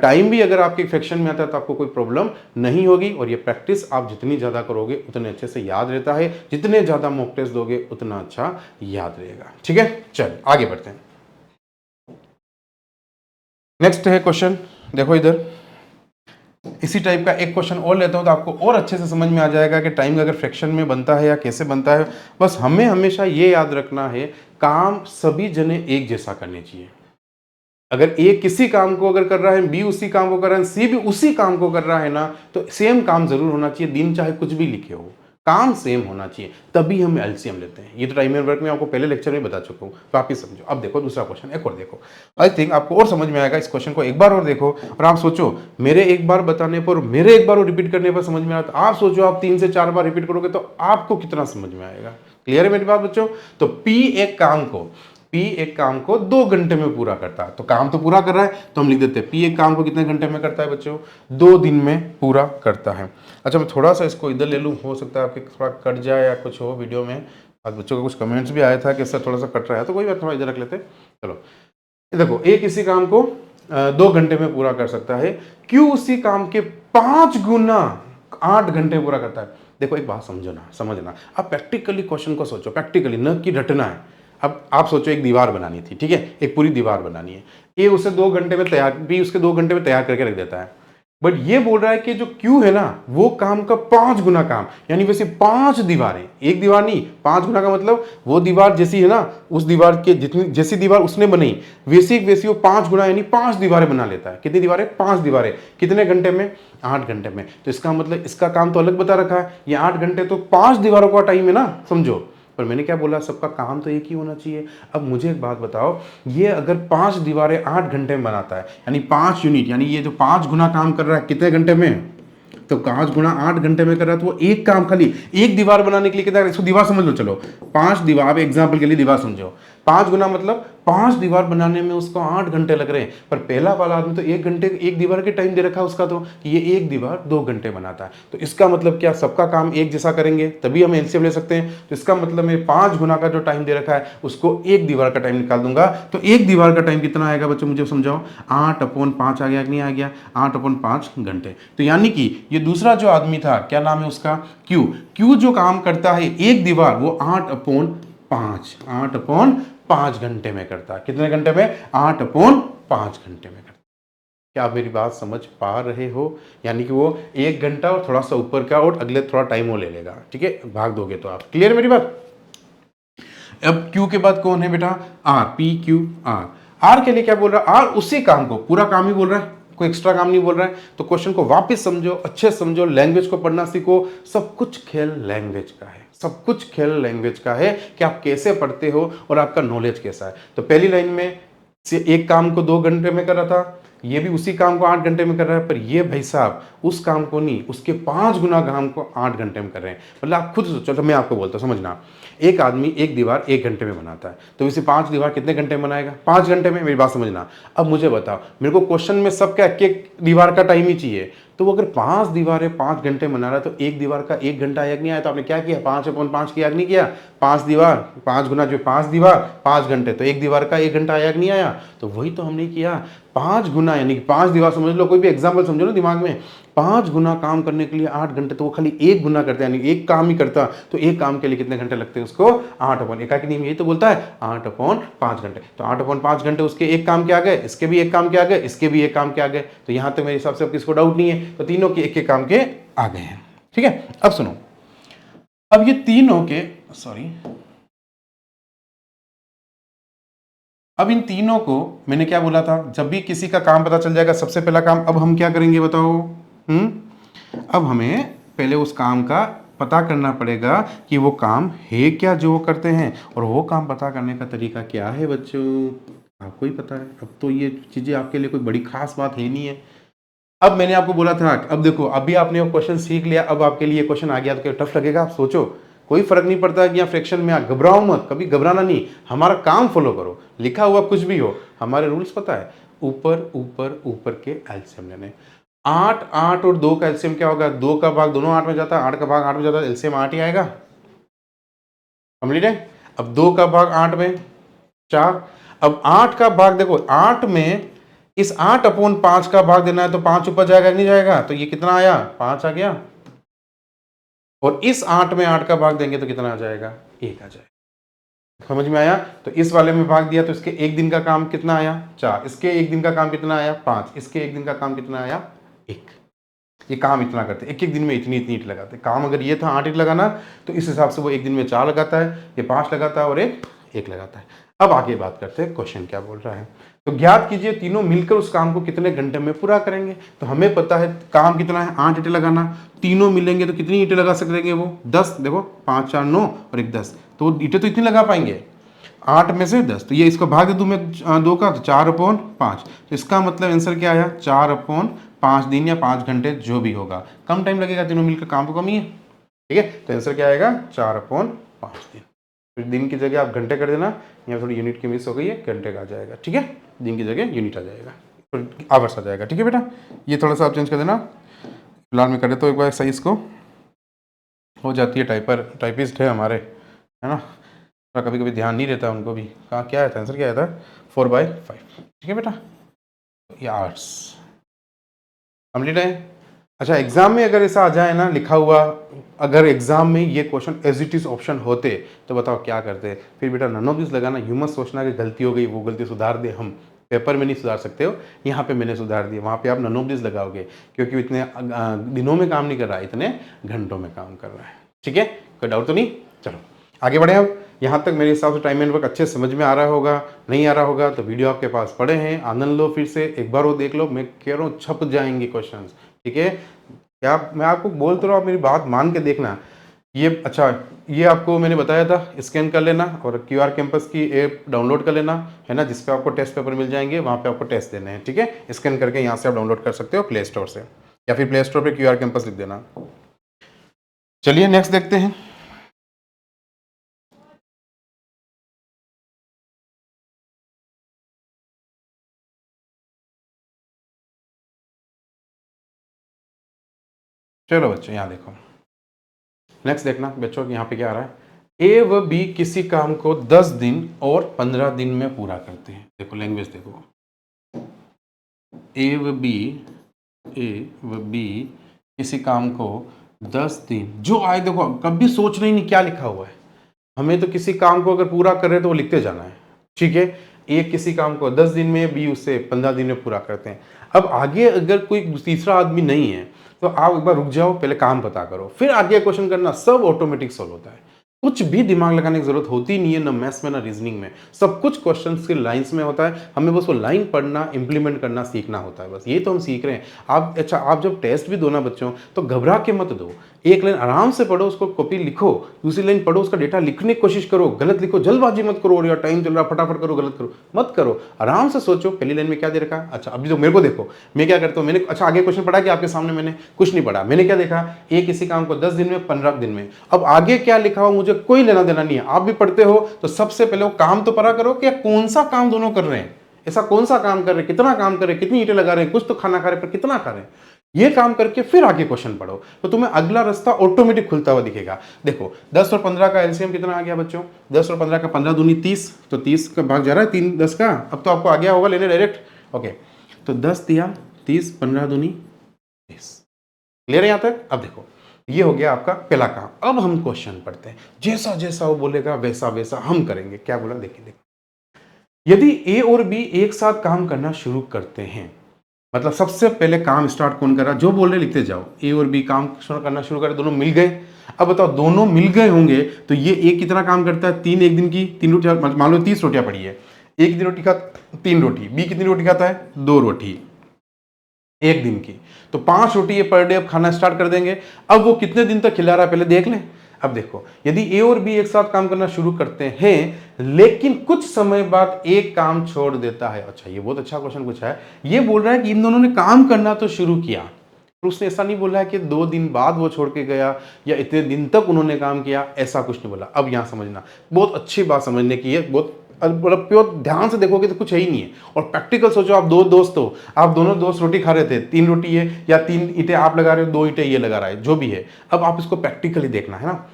टाइम भी अगर आपके फ्रैक्शन में आता है तो आपको कोई प्रॉब्लम नहीं होगी, और ये प्रैक्टिस आप जितनी ज्यादा करोगे उतने अच्छे से याद रहता है, जितने ज्यादा मॉक टेस्ट दोगे उतना अच्छा याद रहेगा। ठीक है, चल आगे बढ़ते हैं। नेक्स्ट है क्वेश्चन, देखो इधर इसी टाइप का एक क्वेश्चन और लेता हूं तो आपको और अच्छे से समझ में आ जाएगा कि टाइम अगर फ्रैक्शन में बनता है या कैसे बनता है। बस हमें हमेशा ये याद रखना है, काम सभी जने एक जैसा करने चाहिए। अगर ए किसी काम को अगर कर रहा है, बी उसी काम को कर रहा है, सी भी उसी काम को कर रहा है ना, तो सेम काम जरूर होना चाहिए, दिन चाहे कुछ भी लिखे हो, काम सेम होना चाहिए, तभी हम एलसीएम लेते हैं। ये तो टाइम एंड वर्क में आपको पहले लेक्चर में बता चुका हूँ, तो आप ही समझो। अब देखो दूसरा क्वेश्चन, एक और देखो, आई थिंक आपको और समझ में आएगा। इस क्वेश्चन को एक बार और देखो और आप सोचो, मेरे एक बार बताने पर, मेरे एक बार और रिपीट करने पर समझ में आता, आप सोचो आप 3 से 4 बार रिपीट करोगे तो आपको कितना समझ में आएगा। क्लियर है मेरी बात बच्चों? तो पी एक काम को 2 घंटे में पूरा करता है, तो काम तो पूरा कर रहा है, तो हम लिख देते हैं पी एक काम को कितने घंटे में करता है बच्चों? 2 दिन में पूरा करता है। अच्छा, मैं थोड़ा सा इसको इधर ले लूँ, हो सकता है आपके थोड़ा कट जाए या कुछ हो वीडियो में। आज बच्चों का कुछ कमेंट्स भी आया था कि सर थोड़ा सा कट रहा है, तो कोई बात, थोड़ा इधर रख लेते हैं। चलो देखो, एक किसी काम को 2 घंटे में पूरा कर सकता है, क्यों उसी काम के 5 गुना 8 घंटे पूरा करता है। देखो एक बात समझना, अब प्रैक्टिकली क्वेश्चन को सोचो, प्रैक्टिकली, न कि रटना है। अब आप सोचो एक दीवार बनानी थी, ठीक है, एक पूरी दीवार बनानी है, ए उसे 2 घंटे में तैयार, बी उसके 2 घंटे में तैयार करके रख देता है, बट ये बोल रहा है कि जो क्यू है ना वो काम का 5 गुना काम, यानी वैसे 5 दीवारें, एक दीवार नहीं, 5 गुना का मतलब वो दीवार जैसी है ना, उस दीवार के जितनी जैसी दीवार उसने बनाई वैसी वो 5 गुना यानी 5 दीवारें बना लेता है। कितनी दीवारें? 5 दीवारें। कितने घंटे में? 8 घंटे में। तो इसका मतलब इसका काम तो अलग बता रखा है, ये 8 घंटे तो 5 दीवारों का टाइम है ना, समझो। पर मैंने क्या बोला, सबका काम तो एक ही होना चाहिए। अब मुझे एक बात बताओ, ये अगर 5 दीवारें 8 घंटे में बनाता है, यानी 5 यूनिट, यानी ये जो 5 गुना काम कर रहा है कितने घंटे में? तो 5 गुना 8 घंटे में कर रहा है, तो वो एक काम खाली एक दीवार बनाने के लिए कितना? इसको दीवार समझ लो, चलो 5 दीवार, एग्जाम्पल के लिए दीवार समझो, 5 गुना मतलब 5 दीवार बनाने में उसको 8 घंटे लग रहे हैं। पर पहला वाला आदमी तो 1 घंटे, एक दीवार के टाइम दे रखा है उसका, तो ये एक दीवार 2 घंटे बनाता है। तो इसका मतलब क्या, सबका काम एक जैसा करेंगे तभी हम एलसीएम ले सकते हैं। तो इसका मतलब मैं 5 गुना का जो टाइम दे रखा है उसको एक दीवार का टाइम निकाल दूंगा, तो एक दीवार का टाइम कितना आएगा बच्चों, मुझे समझाओ। 8/5 आ गया कि नहीं आ गया? 8/5 घंटे। तो यानी कि ये दूसरा जो आदमी था, क्या नाम है उसका? क्यू जो काम करता है एक दीवार, वो 8/5 घंटे में करता है। कितने घंटे में? 8/5 घंटे में करता है। क्या आप मेरी बात समझ पा रहे हो? यानी कि वो 1 घंटा और थोड़ा सा ऊपर का और अगले थोड़ा टाइम वो ले लेगा, ठीक है, भाग दोगे तो आप। क्लियर मेरी बात? अब क्यू के बाद कौन है बेटा? Are, PQR। आर के लिए क्या बोल रहा है? आर उसी काम को, पूरा काम ही बोल रहा है, कोई एक्स्ट्रा काम नहीं बोल रहा है। तो क्वेश्चन को वापस समझो, अच्छे समझो, लैंग्वेज को पढ़ना सीखो। सब कुछ खेल लैंग्वेज का है, सब कुछ खेल लैंग्वेज का है कि आप कैसे पढ़ते हो और आपका नॉलेज कैसा है। तो पहली लाइन में से एक काम को 2 घंटे में कर रहा था, ये भी उसी काम को 8 घंटे में कर रहा है, पर ये भाई साहब उस काम को नहीं, उसके 5 गुना काम को 8 घंटे में कर रहे हैं। मतलब आप खुद सोचो, तो मैं आपको बोलता हूँ समझना, एक आदमी एक दीवार 1 घंटे में बनाता है, तो इसे 5 दीवार कितने घंटे में बनाएगा? 5 घंटे में। मेरी बात समझना। अब मुझे बताओ, मेरे को क्वेश्चन में सबका एक दीवार का टाइम ही चाहिए, तो वो अगर 5 दीवारें 5 घंटे बना रहा है तो एक दीवार का 1 घंटा याद नहीं आया, तो आपने क्या किया? 5/5 की याद नहीं किया? 5 दीवार 5 गुना जो 5 दीवार 5 घंटे, तो एक दीवार का 1 घंटा याद नहीं आया? तो वही तो हमने किया, 5 गुना यानी कि 5 दीवार समझ लो, कोई भी एग्जाम्पल समझो ना दिमाग में, 5 गुना काम करने के लिए 8 घंटे, तो वो खाली 1 गुना करते हैं, यानी एक काम ही करता, तो एक काम के लिए कितने घंटे लगते हैं उसको? 8/1 का नियम यही तो बोलता है 8/5 घंटे। तो 8/5 घंटे उसके एक काम के आ गए, इसके भी एक काम के आ गए, इसके भी एक काम के आ गए, तो यहां तक मेरे हिसाब से अब किसको डाउट नहीं है, तो तीनों के एक एक काम के आ गए हैं। ठीक है, अब सुनो, अब ये तीनों के अब इन तीनों को मैंने क्या बोला था, जब भी किसी का काम पता चल जाएगा, सबसे पहला काम अब हम क्या करेंगे बताओ? अब हमें पहले उस काम का पता करना पड़ेगा कि वो काम है क्या जो वो करते हैं, और वो काम पता करने का तरीका क्या है बच्चों, आपको ही पता है। अब तो ये चीजें आपके लिए कोई बड़ी खास बात है नहीं है। अब मैंने आपको बोला था, अब देखो अभी आपने वो क्वेश्चन सीख लिया, अब आपके लिए क्वेश्चन आ गया तो क्या टफ लगेगा? आप सोचो, कोई फर्क नहीं पड़ता कि यहाँ फ्रैक्शन में घबराओ मत, कभी घबराना नहीं, हमारा काम फॉलो करो, लिखा हुआ कुछ भी हो, हमारे रूल्स पता है, ऊपर ऊपर ऊपर के एलसीएम लेने। 8 8 और 2 का एलसीएम क्या होगा? 2 का भाग दोनों 8 में जाता है, 8 का भाग 8 में जाता है, एलसीएम 8 ही आएगा। कंप्लीट है। अब 2 का भाग 8 में 4, अब 8 का भाग देखो 8 में इस 8/5 का भाग देना है, तो 5 ऊपर जाएगा नहीं जाएगा? तो ये कितना आया? 5 आ गया। और इस 8 में 8 का भाग देंगे तो कितना आ जाएगा? 1 आ जाएगा। समझ में आया? तो इस वाले में भाग दिया तो इसके एक दिन का काम कितना आया? 4। इसके एक दिन का काम कितना आया? 5। इसके एक दिन का काम कितना आया? 1। ये काम इतना करते, एक एक दिन में इतनी इतनी ईंट लगाते। काम अगर ये था 8 ईंट लगाना, तो इस हिसाब से वो एक दिन में 4 लगाता है, ये 5 लगाता है और एक लगाता है। अब आगे बात करते हैं, क्वेश्चन क्या बोल रहा है। तो ज्ञात कीजिए तीनों मिलकर उस काम को कितने घंटे में पूरा करेंगे। तो हमें पता है काम कितना है, 8 ईंटें लगाना, तीनों मिलेंगे तो कितनी ईंटें लगा सकेंगे वो? 10। देखो 5 4 9 और 1 10, तो ईंटें तो इतनी लगा पाएंगे 8 में से 10। तो ये इसको भाग दे दूं मैं 2 का, तो 4/5। तो इसका मतलब आंसर क्या आया? 4/5 दिन या 5 घंटे जो भी होगा। कम टाइम लगेगा, तीनों मिलकर काम तो कम ही है। ठीक है, तो आंसर क्या आएगा? 4/5 दिन। तो दिन की जगह आप घंटे कर देना, यहाँ थोड़ी यूनिट की मिस हो गई है, घंटे का आ जाएगा। ठीक है, दिन की जगह यूनिट आ जाएगा, तो आवर्स आ जाएगा। ठीक है बेटा, ये थोड़ा सा आप चेंज कर देना। फिलहाल में कर देता हूँ एक बार सही, इसको हो जाती है, टाइपिस्ट है हमारे, है ना, कभी कभी ध्यान नहीं रहता उनको भी। कहाँ क्या आया था आंसर? क्या आया था? 4/5। ठीक है बेटा, ये आर्ट्स कंप्लीट है। अच्छा, एग्जाम में अगर ऐसा आ जाए ना लिखा हुआ, अगर एग्जाम में ये question as it is option होते, तो बताओ क्या करते? फिर बेटा नन ऑफ दिस लगाना, यू मत सोचना कि गलती हो गई, वो गलती सुधार दे। हम पेपर में नहीं सुधार सकते हो, यहाँ पे मैंने सुधार दिया, वहाँ पे आप नन ऑफ दिस लगाओगे, क्योंकि इतने दिनों में काम नहीं कर रहा है, इतने घंटों में काम कर रहा है। ठीक है, कोई डाउट तो नहीं? चलो आगे बढ़े। अब यहाँ तक मेरे हिसाब से टाइम एंड वर्क अच्छे समझ में आ रहा होगा, नहीं आ रहा होगा तो वीडियो आपके पास पड़े हैं, आनंद लो, फिर से एक बार वो देख लो। मैं कह रहा हूँ छप जाएंगे क्वेश्चंस। ठीक है, क्या मैं आपको बोल तो रहा हूँ, मेरी बात मान के देखना। ये अच्छा, ये आपको मैंने बताया था, स्कैन कर लेना और क्यूआर कैंपस की ऐप डाउनलोड कर लेना, है ना, जिसपे आपको टेस्ट पेपर मिल जाएंगे, वहाँ पे आपको टेस्ट देने हैं। ठीक है, स्कैन करके यहाँ से आप डाउनलोड कर सकते हो प्ले स्टोर से, या फिर प्ले स्टोर पर क्यूआर कैंपस लिख देना। चलिए नेक्स्ट देखते हैं। चलो बच्चों यहाँ देखो, नेक्स्ट देखना बच्चों, यहाँ पे क्या आ रहा है? ए व बी किसी काम को 10 दिन और 15 दिन में पूरा करते हैं। देखो लैंग्वेज देखो, ए व बी किसी काम को 10 दिन, जो आए देखो कभी सोच रही नहीं क्या लिखा हुआ है, हमें तो किसी काम को अगर पूरा कर रहे तो वो लिखते जाना है। ठीक है, ए किसी काम को 10 दिन में, बी उसे 15 दिन में पूरा करते हैं। अब आगे अगर कोई तीसरा आदमी नहीं है तो आप एक बार रुक जाओ, पहले काम पता करो, फिर आगे क्वेश्चन करना, सब ऑटोमेटिक सॉल्व होता है। कुछ भी दिमाग लगाने की जरूरत होती नहीं है, ना मैथ्स में ना रीजनिंग में। सब कुछ क्वेश्चंस के लाइंस में होता है, हमें बस वो लाइन पढ़ना, इंप्लीमेंट करना सीखना होता है, बस ये तो हम सीख रहे हैं। आप अच्छा, आप जब टेस्ट भी दो ना बच्चों, तो घबरा के मत दो। एक लाइन आराम से पढ़ो, उसको कॉपी लिखो, दूसरी लाइन पढ़ो, उसका डेटा लिखने की कोशिश करो, गलत लिखो, जल्दबाजी मत करो, और यार टाइम चल रहा फटाफट करो, गलत करो मत करो, आराम से सोचो पहली लाइन में क्या दे रखा है। अच्छा अभी जो मेरे को देखो, मैं क्या करता हूँ, मैंने अच्छा आगे क्वेश्चन पढ़ा कि आपके सामने मैंने कुछ नहीं पढ़ा, मैंने क्या देखा, एक इसी काम को 10 दिन में 15 दिन में, अब आगे क्या लिखा हो मुझे कोई लेना देना नहीं है। आप भी पढ़ते हो तो सबसे पहले वो काम तो पढ़ा करो कि कौन सा काम दोनों कर रहे हैं, ऐसा कौन सा काम कर रहे हैं, कितना काम कर रहे हैं, कितनी ईंटें लगा रहे हैं, कुछ तो खाना खा रहे हैं पर कितना खा रहे हैं, ये काम करके फिर आगे क्वेश्चन पढ़ो, तो तुम्हें अगला रास्ता ऑटोमेटिक खुलता हुआ दिखेगा। देखो 10 और 15 का एलसीएम कितना आ गया बच्चों, 10 और 15 का 15 दूनी 30, तो 30 का भाग जा रहा है 3 10 का, अब तो आपको आ गया होगा लेने डायरेक्ट। ओके, तो 10 दिया 30, 15 दूनी 30, ले रहे हैं यहाँ तक। अब देखो ये हो गया आपका पहला काम। अब हम क्वेश्चन पढ़ते हैं, जैसा जैसा वो बोलेगा वैसा वैसा हम करेंगे। क्या बोला देखिए, यदि ए और बी एक साथ काम करना शुरू करते हैं, मतलब सबसे पहले काम स्टार्ट कौन कर रहा, जो बोल रहे लिखते जाओ, ए और बी काम करना शुरू करे, दोनों मिल गए। अब बताओ दोनों मिल गए होंगे तो ये ए कितना काम करता है, 3 एक दिन की 3 रोटियां, मान लो 30 रोटियां पड़ी है, एक दिन रोटी खा 3 रोटी, बी कितनी रोटी खाता है 2 रोटी एक दिन की, तो 5 रोटी ये पर डे अब खाना स्टार्ट कर देंगे। अब वो कितने दिन तक खिला रहा है पहले देख लें। अब देखो यदि ए और बी एक साथ काम करना शुरू करते हैं लेकिन कुछ समय बाद एक काम छोड़ देता है, अच्छा ये बहुत अच्छा क्वेश्चन पूछा है, ये बोल रहा है कि इन दोनों ने काम करना तो शुरू किया, तो उसने ऐसा नहीं बोला है कि 2 दिन बाद वो छोड़ के गया या इतने दिन तक उन्होंने काम किया, ऐसा कुछ नहीं बोला। अब यहां समझना, बहुत अच्छी बात समझने की है, बहुत मतलब प्योर ध्यान से देखोगे तो कुछ है ही नहीं है। और प्रैक्टिकल सोचो, आप 2 दोस्त हो, आप दोनों दोस्त रोटी खा रहे थे, 3 रोटी है या 3 ईंटें आप लगा रहे हो, 2 ईंटें ये लगा रहा है, जो भी है। अब आप इसको प्रैक्टिकली देखना है ना,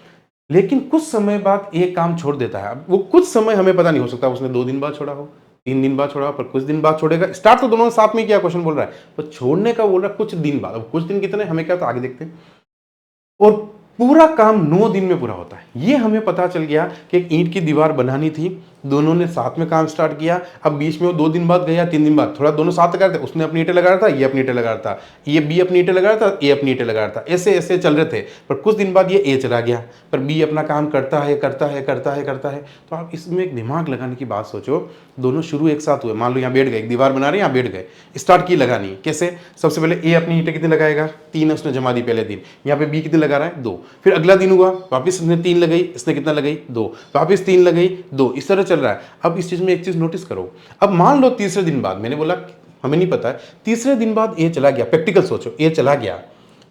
लेकिन कुछ समय बाद एक काम छोड़ देता है। अब वो कुछ समय हमें पता नहीं, हो सकता उसने 2 दिन बाद छोड़ा हो, 3 दिन बाद छोड़ा, पर कुछ दिन बाद छोड़ेगा। स्टार्ट तो दोनों साथ में किया, क्वेश्चन बोल रहा है, पर छोड़ने का बोल रहा है कुछ दिन बाद। अब कुछ दिन कितने हमें क्या, तो आगे देखते हैं। और पूरा काम 9 दिन में पूरा होता है, ये हमें पता चल गया कि एक ईंट की दीवार बनानी थी, दोनों ने साथ में काम स्टार्ट किया। अब बीच में वो 2 दिन बाद गया, 3 दिन बाद, थोड़ा दोनों साथ लगा रहे थे, उसने अपनी ईंटें लगा रहा था, ये अपनी ईंटें लगा रहा था, ये बी अपनी ईंटें लगा रहा था, ये अपनी ईंटें लगा रहा था, ऐसे ऐसे चल रहे थे। पर कुछ दिन बाद ये ए चला गया, पर बी अपना काम करता है करता है करता है करता है। तो आप इसमें एक दिमाग लगाने की बात सोचो, दोनों शुरू एक साथ हुए, मान लो यहाँ बैठ गए, एक दीवार बना रहे हैं, यहाँ बैठ गए, स्टार्ट की लगानी कैसे, सबसे पहले ए अपनी ईंटें कितनी लगाएगा, 3 उसने जमा दी पहले दिन, यहाँ पे बी कितनी लगा रहा है 2, फिर अगला दिन हुआ वापस इसने 3 लगाई, इसने कितना लगाई 2, वापस 3 लगाई 2, इस तरह चल रहा है। अब इस चीज में एक चीज नोटिस करो, अब मान लो तीसरे दिन बाद, मैंने बोला हमें नहीं पता है, तीसरे दिन बाद ए चला गया, प्रैक्टिकल सोचो, ए चला गया,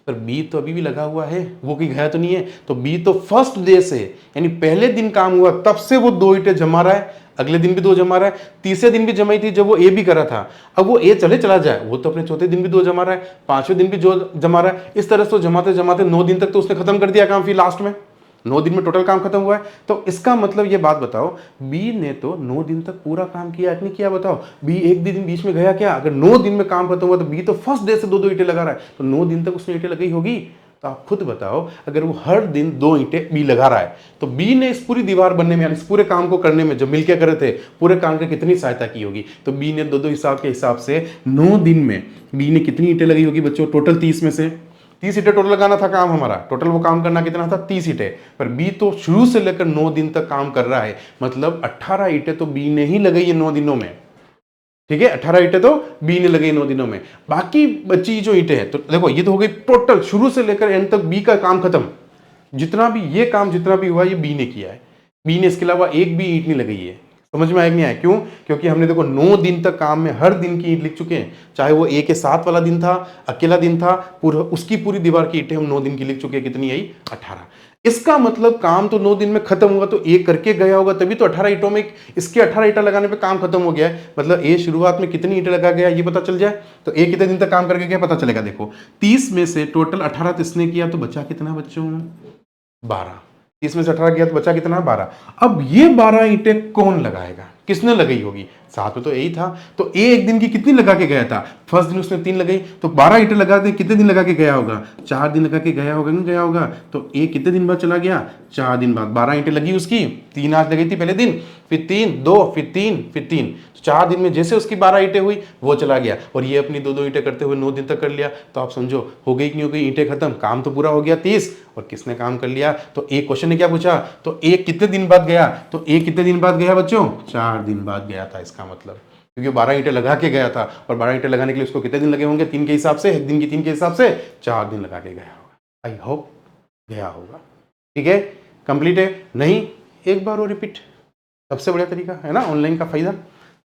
पर बी तो अभी भी लगा हुआ है, वो कोई गया तो नहीं है, तो बी तो फर्स्ट डे से, यानी पहले दिन काम हुआ तब से वो 2 ईंटें जमा रहा है, अगले दिन भी 2 जमा रहा है, तीसरे दिन भी जमाई थी जब वो ए भी कर रहा था। अब वो ए चला जाए, वो तो अपने चौथे दिन भी 2 जमा रहा है, 5वें दिन भी जो जमा रहा है, इस तरह से जमाते जमाते 9 दिन तक तो उसने खत्म कर दिया काम, फिर लास्ट में 9 दिन में टोटल काम खत्म हुआ है। तो इसका मतलब ये बात बताओ, बी ने तो 9 दिन तक पूरा काम किया, नहीं किया बताओ, बी एक दिन बीच में गया क्या, अगर 9 दिन में काम खत्म हुआ तो बी तो फर्स्ट डे से 2 ईंटें लगा रहा है, तो 9 दिन तक उसने ईंटें लगाई होगी। तो आप खुद बताओ, अगर वो हर दिन 2 ईंटें बी लगा रहा है, तो बी ने इस पूरी दीवार बनने में, इस पूरे काम को करने में, जब मिलकर करे थे पूरे काम की कितनी सहायता की होगी। तो बी ने 2-2 हिसाब के हिसाब से 9 दिन में बी ने कितनी ईंटें लगी होगी बच्चों, टोटल 30 में से 30 ईंटें टोटल लगाना था काम हमारा, टोटल वो काम करना कितना था 30 ईंटें, पर बी तो शुरू से लेकर 9 दिन तक काम कर रहा है, मतलब 18 ईंटें तो बी ने ही लगाई है 9 दिनों में, ठीक है, 18 ईंटें तो बी ने लगाई 9 दिनों में। बाकी बची जो ईंटें हैं, तो देखो ये तो हो गई टोटल शुरू से लेकर एंड तक बी का काम खत्म, जितना भी ये काम जितना भी हुआ ये बी ने किया है, बी ने इसके अलावा एक भी ईंट नहीं लगाई है। समझ में आया नहीं आया, क्यों, क्योंकि हमने देखो 9 दिन तक काम में हर दिन की ईंट लिख चुके हैं, चाहे वो ए के साथ वाला दिन था, अकेला दिन था, पूरा उसकी पूरी दीवार की ईंटें हम 9 दिन की लिख चुके हैं, कितनी आई 18। इसका मतलब काम तो 9 दिन में खत्म हुआ, तो ए करके गया होगा तभी तो 18 ईंटों में, इसके 18 ईंटें लगाने पे काम खत्म हो गया है, मतलब ए शुरुआत में कितनी ईंटें लगा गया ये पता चल जाए, तो ए कितने दिन तक काम करके गया पता चलेगा। देखो 30 में से टोटल 18 तो इसने किया, तो बचा कितना बच्चों 12, 30 में से 18 किया तो बचा कितना 12। अब ये 12 ईंटें कौन लगाएगा, किसने लगाई होगी, साथ में तो ए ही था, तो ए एक दिन की कितनी लगा के गया था, फर्स्ट दिन उसने 3 लगाई, तो 12 ईंटें लगा दे, कितने दिन लगा के गया होगा, 4 दिन लगा के गया होगा, नहीं गया होगा, तो ए कितने दिन बाद चला गया, 4 दिन बाद। 12 ईंटें लगी उसकी, 3 आज लगी थी पहले दिन, फिर 3, 2, फिर 3, फिर 3, तो 4 दिन में जैसे उसकी 12 ईंटें हुई वो चला गया, और ये अपनी 2-2 ईंटें करते हुए 9 दिन तक कर लिया। तो आप समझो हो गई कि नहीं हो गई, ईंटें खत्म, काम तो पूरा हो गया 30, और किसने काम कर लिया। तो एक क्वेश्चन ने क्या पूछा, तो एक कितने दिन बाद गया, तो एक कितने दिन बाद गया बच्चों, 4 दिन बाद गया था, इसका मतलब, क्योंकि 12 ईंटें लगा के गया था, और 12 ईंटें लगाने के लिए उसको कितने दिन लगे होंगे, 3 के हिसाब से, एक दिन की 3 के हिसाब से 4 दिन लगा के गया होगा। आई होप गया होगा, ठीक है, कंप्लीट है, नहीं एक बार और रिपीट, सबसे बढ़िया तरीका है ना ऑनलाइन का फायदा।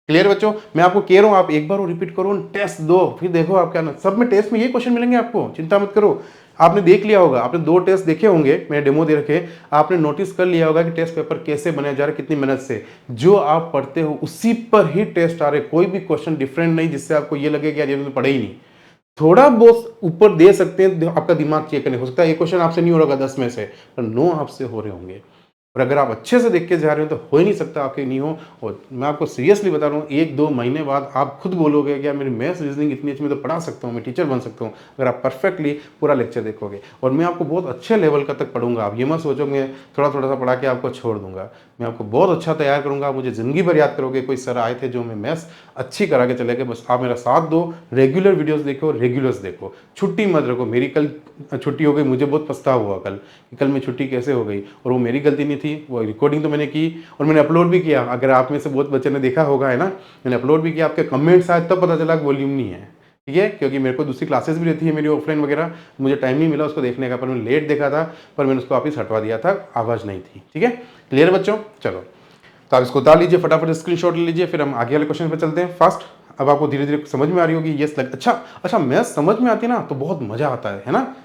क्लियर बच्चों, मैं आपको कह रहा हूँ आप एक बार और रिपीट करो, टेस्ट दो, फिर देखो आप क्या ना, सब में टेस्ट में ये क्वेश्चन मिलेंगे आपको, चिंता मत करो। आपने देख लिया होगा, आपने 2 टेस्ट देखे होंगे, मैंने डेमो दे रखे, आपने नोटिस कर लिया होगा कि टेस्ट पेपर कैसे बनाया जा रहा है, कितनी मेहनत से, जो आप पढ़ते हो उसी पर ही टेस्ट आ रहे, कोई भी क्वेश्चन डिफरेंट नहीं जिससे आपको ये लगे कि यार ये तो पढ़े ही नहीं। थोड़ा बहुत ऊपर दे सकते हैं, आपका दिमाग चेक करने, हो सकता है ये क्वेश्चन आपसे नहीं हो रहा 10 में से, पर 9 आपसे हो रहे होंगे, और अगर आप अच्छे से देख के जा रहे हो तो हो ही नहीं सकता आपके नहीं हो। और मैं आपको सीरियसली बता रहा हूँ, 1-2 महीने बाद आप खुद बोलोगे कि यार मेरी मैथ्स रीजनिंग इतनी अच्छी, मैं तो पढ़ा सकता हूँ, मैं टीचर बन सकता हूँ, अगर आप परफेक्टली पूरा लेक्चर देखोगे। और मैं आपको बहुत अच्छे लेवल का तक पढ़ूंगा, आप ये मत सोचोगे थोड़ा थोड़ा सा पढ़ा के आपको छोड़ दूंगा, मैं आपको बहुत अच्छा तैयार करूंगा, मुझे ज़िंदगी भर याद करोगे। कोई सर आए थे जो मैं मैथ्स अच्छी करा के चले गए, बस आप मेरा साथ दो, रेगुलर वीडियोस देखो, रेगुलर्स देखो, छुट्टी मत रखो। मेरी कल छुट्टी हो गई, मुझे बहुत पछतावा हुआ कल कि कल मैं छुट्टी कैसे हो गई, और वो मेरी गलती नहीं थी, वो रिकॉर्डिंग तो मैंने की और मैंने अपलोड भी किया। अगर आप में से बहुत बच्चे ने देखा होगा है ना, मैंने अपलोड भी किया, आपके कमेंट्स आए तब पता चला कि वॉल्यूम नहीं है, ठीक है, क्योंकि मेरे को दूसरी क्लासेस भी रहती है मेरी ऑफलाइन वगैरह, मुझे टाइम नहीं मिला उसको देखने का, पर मैंने लेट देखा था, पर मैंने उसको वापस हटवा दिया था, आवाज़ नहीं थी, ठीक है। क्लियर बच्चों, चलो तो आप इसको उतार लीजिए, फटाफट स्क्रीनशॉट ले लीजिए, फिर हम आगे वाले क्वेश्चन पे चलते हैं फास्ट। अब आपको धीरे धीरे समझ में आ रही होगी, यस लग अच्छा मैथ्स समझ में आती है ना तो बहुत मजा आता है ना,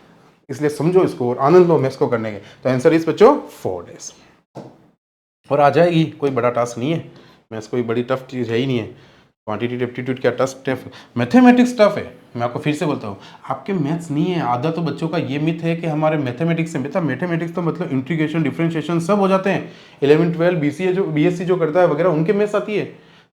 इसलिए समझो इसको और आनंद लो मैथ्स को करने के। तो आंसर इस बच्चों 4 days, और आ जाएगी, कोई बड़ा टास्क नहीं है, मैथ्स कोई बड़ी टफ चीज़ है ही नहीं है। क्वांटिटी एप्टीट्यूड क्या टफ, मैथमेटिक्स टफ है, मैं आपको फिर से बोलता हूँ, आपके मैथ्स नहीं है। आधा तो बच्चों का ये मिथ है कि हमारे मैथमेटिक्स से, बेटा मैथमेटिक्स तो मतलब इंटीग्रेशन, डिफरेंशिएशन सब हो जाते हैं, 11, 12 BCA जो BSc जो करता है वगैरह उनके मैथ्स आती है,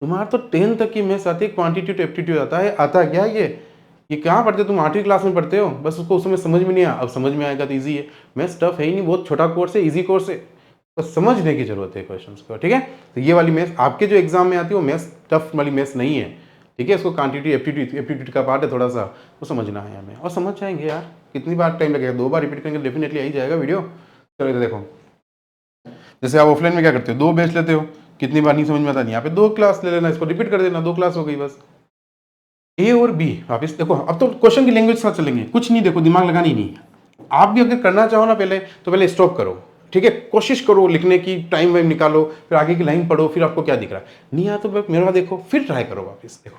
तुम्हारा तो 10 तक की मैथ्स आती है, क्वांटिटी एप्टीट्यूड आता है। आता क्या ये कहाँ पढ़ते हो तुम, 8वीं क्लास में पढ़ते हो, बस उसको उस समय समझ में नहीं आया, अब समझ में आएगा तो ईजी है। मैथ्स टफ है ही नहीं, बहुत छोटा कोर्स है, ईजी कोर्स है, बस समझने की जरूरत है क्वेश्चंस को, ठीक है। तो ये वाली मैथ्स आपके जो एग्जाम में आती है वो मैथ्स टफ वाली मैथ्स नहीं है, ठीक है। इसको क्वांटिटी एप्टीट्यूड का पार्ट है, थोड़ा सा वो समझना है हमें, और समझ जाएंगे यार, कितनी बार टाइम लगेगा, 2 बार रिपीट करेंगे डेफिनेटली आ ही जाएगा वीडियो। चलो इधर देखो, जैसे आप ऑफलाइन में क्या करते हो, 2 बैच लेते हो, कितनी बार नहीं समझ में आता, नहीं यहाँ पे 2 क्लास ले लेना, इसको रिपीट कर देना, 2 क्लास हो गई बस। ए और बी वापिस देखो, अब तो क्वेश्चन की लैंग्वेज साथ चलेंगे, कुछ नहीं देखो, दिमाग लगानी नहीं। आप भी अगर करना चाहो ना पहले, तो पहले स्टॉप करो, ठीक है, कोशिश करो लिखने की, टाइम वाइम निकालो, फिर आगे की लाइन पढ़ो, फिर आपको क्या दिख रहा है, नहीं आया तो मेरा देखो, फिर ट्राई करो वापस। देखो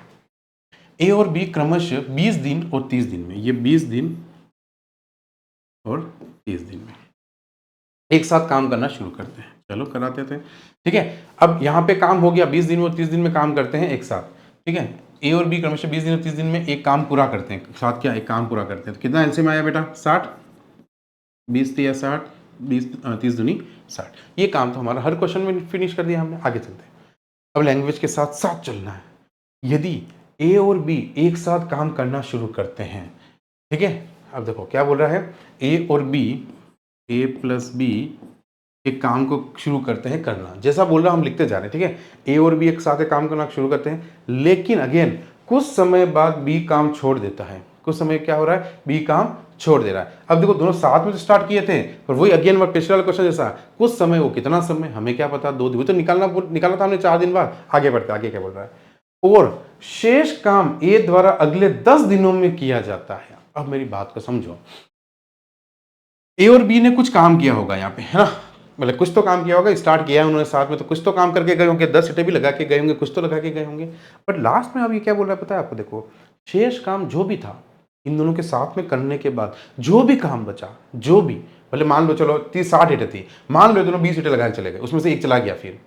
ए और बी क्रमशः 20 दिन और 30 दिन में, ये 20 दिन और 30 दिन में एक साथ काम करना शुरू करते हैं। चलो कराते थे, ठीक है। अब यहाँ पे काम हो गया, 20 दिन और 30 दिन में काम करते हैं एक साथ, ठीक है। ए और बी क्रमशः 20 दिन और 30 दिन में एक काम पूरा करते हैं साथ, क्या एक काम पूरा करते हैं। तो कितना एलसीएम आया बेटा, 60, 20 या 60, 20 30 दूनी 60। ये काम तो हमारा हर क्वेश्चन में फिनिश कर दिया हमने। आगे चलते हैं, अब लैंग्वेज के साथ साथ चलना है। यदि ए और बी एक साथ काम करना शुरू करते हैं, ठीक है। अब देखो क्या बोल रहा है, ए और बी, ए प्लस बी एक काम को शुरू करते हैं करना, जैसा बोल रहा हम लिखते जा रहे हैं, ठीक है। ए और बी एक साथ काम करना शुरू करते हैं, लेकिन अगेन कुछ समय बाद बी काम छोड़ देता है। कुछ समय क्या हो रहा है, बी काम छोड़ दे रहा है। अब देखो दोनों साथ में तो स्टार्ट किए थे, पर वही अगेन वो पिछले वाला क्वेश्चन जैसा, कुछ समय, वो कितना समय हमें क्या पता, 2 दिन तो निकालना था हमने 4 दिन बाद। आगे बढ़ते, आगे क्या बोल रहा है, और शेष काम ए द्वारा अगले 10 दिनों में किया जाता है। अब मेरी बात को समझो, ए और बी ने कुछ काम किया होगा यहाँ पे, है ना, मतलब कुछ तो काम किया होगा, स्टार्ट किया है उन्होंने साथ में, तो कुछ तो काम करके गए होंगे, 10 सीटें भी लगा के गए होंगे, कुछ तो लगा के गए होंगे। बट लास्ट में अब ये क्या बोल रहा है पता है आपको, देखो शेष काम जो भी था इन दोनों के साथ में करने के बाद जो भी काम बचा, जो भी, भले मान लो चलो 60 ईंटें थी, मान लो दोनों 20 ईंटें लगाने चले गए, उसमें से एक चला गया। फिर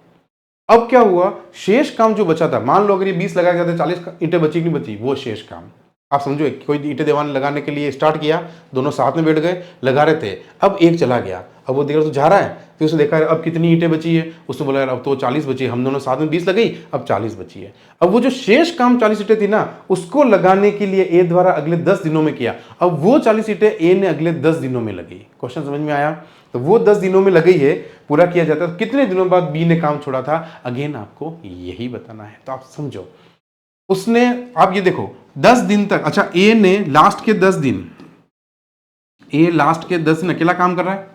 अब क्या हुआ, शेष काम जो बचा था, मान लो अगर ये 20 लगा गया था, 40 ईंटें बची कि नहीं बची, वो शेष काम आप समझो, कोई ईंटें दीवार लगाने के लिए स्टार्ट किया, दोनों साथ में बैठ गए, लगा रहे थे, अब एक चला गया, अब वो देख रहा तो जा रहा है, फिर उसने देखा अब कितनी ईंटें बची है, उसने बोला यार अब तो 40 बची, हम दोनों साथ में 20 लगाई, अब 40 बची है। अब वो जो शेष काम 40 ईंटें थी ना, उसको लगाने के लिए ए द्वारा अगले 10 दिनों में किया, अब वो 40 ईंटें ए ने अगले 10 दिनों में लगी। क्वेश्चन समझ में आया? तो वो 10 दिनों में लगी है, पूरा किया जाता है, कितने दिनों बाद बी ने काम छोड़ा था, अगेन आपको यही बताना है। तो आप समझो, उसने, आप ये देखो 10 दिन तक, अच्छा ए ने लास्ट के 10 दिन, ए लास्ट के 10 दिन अकेला काम कर रहा है,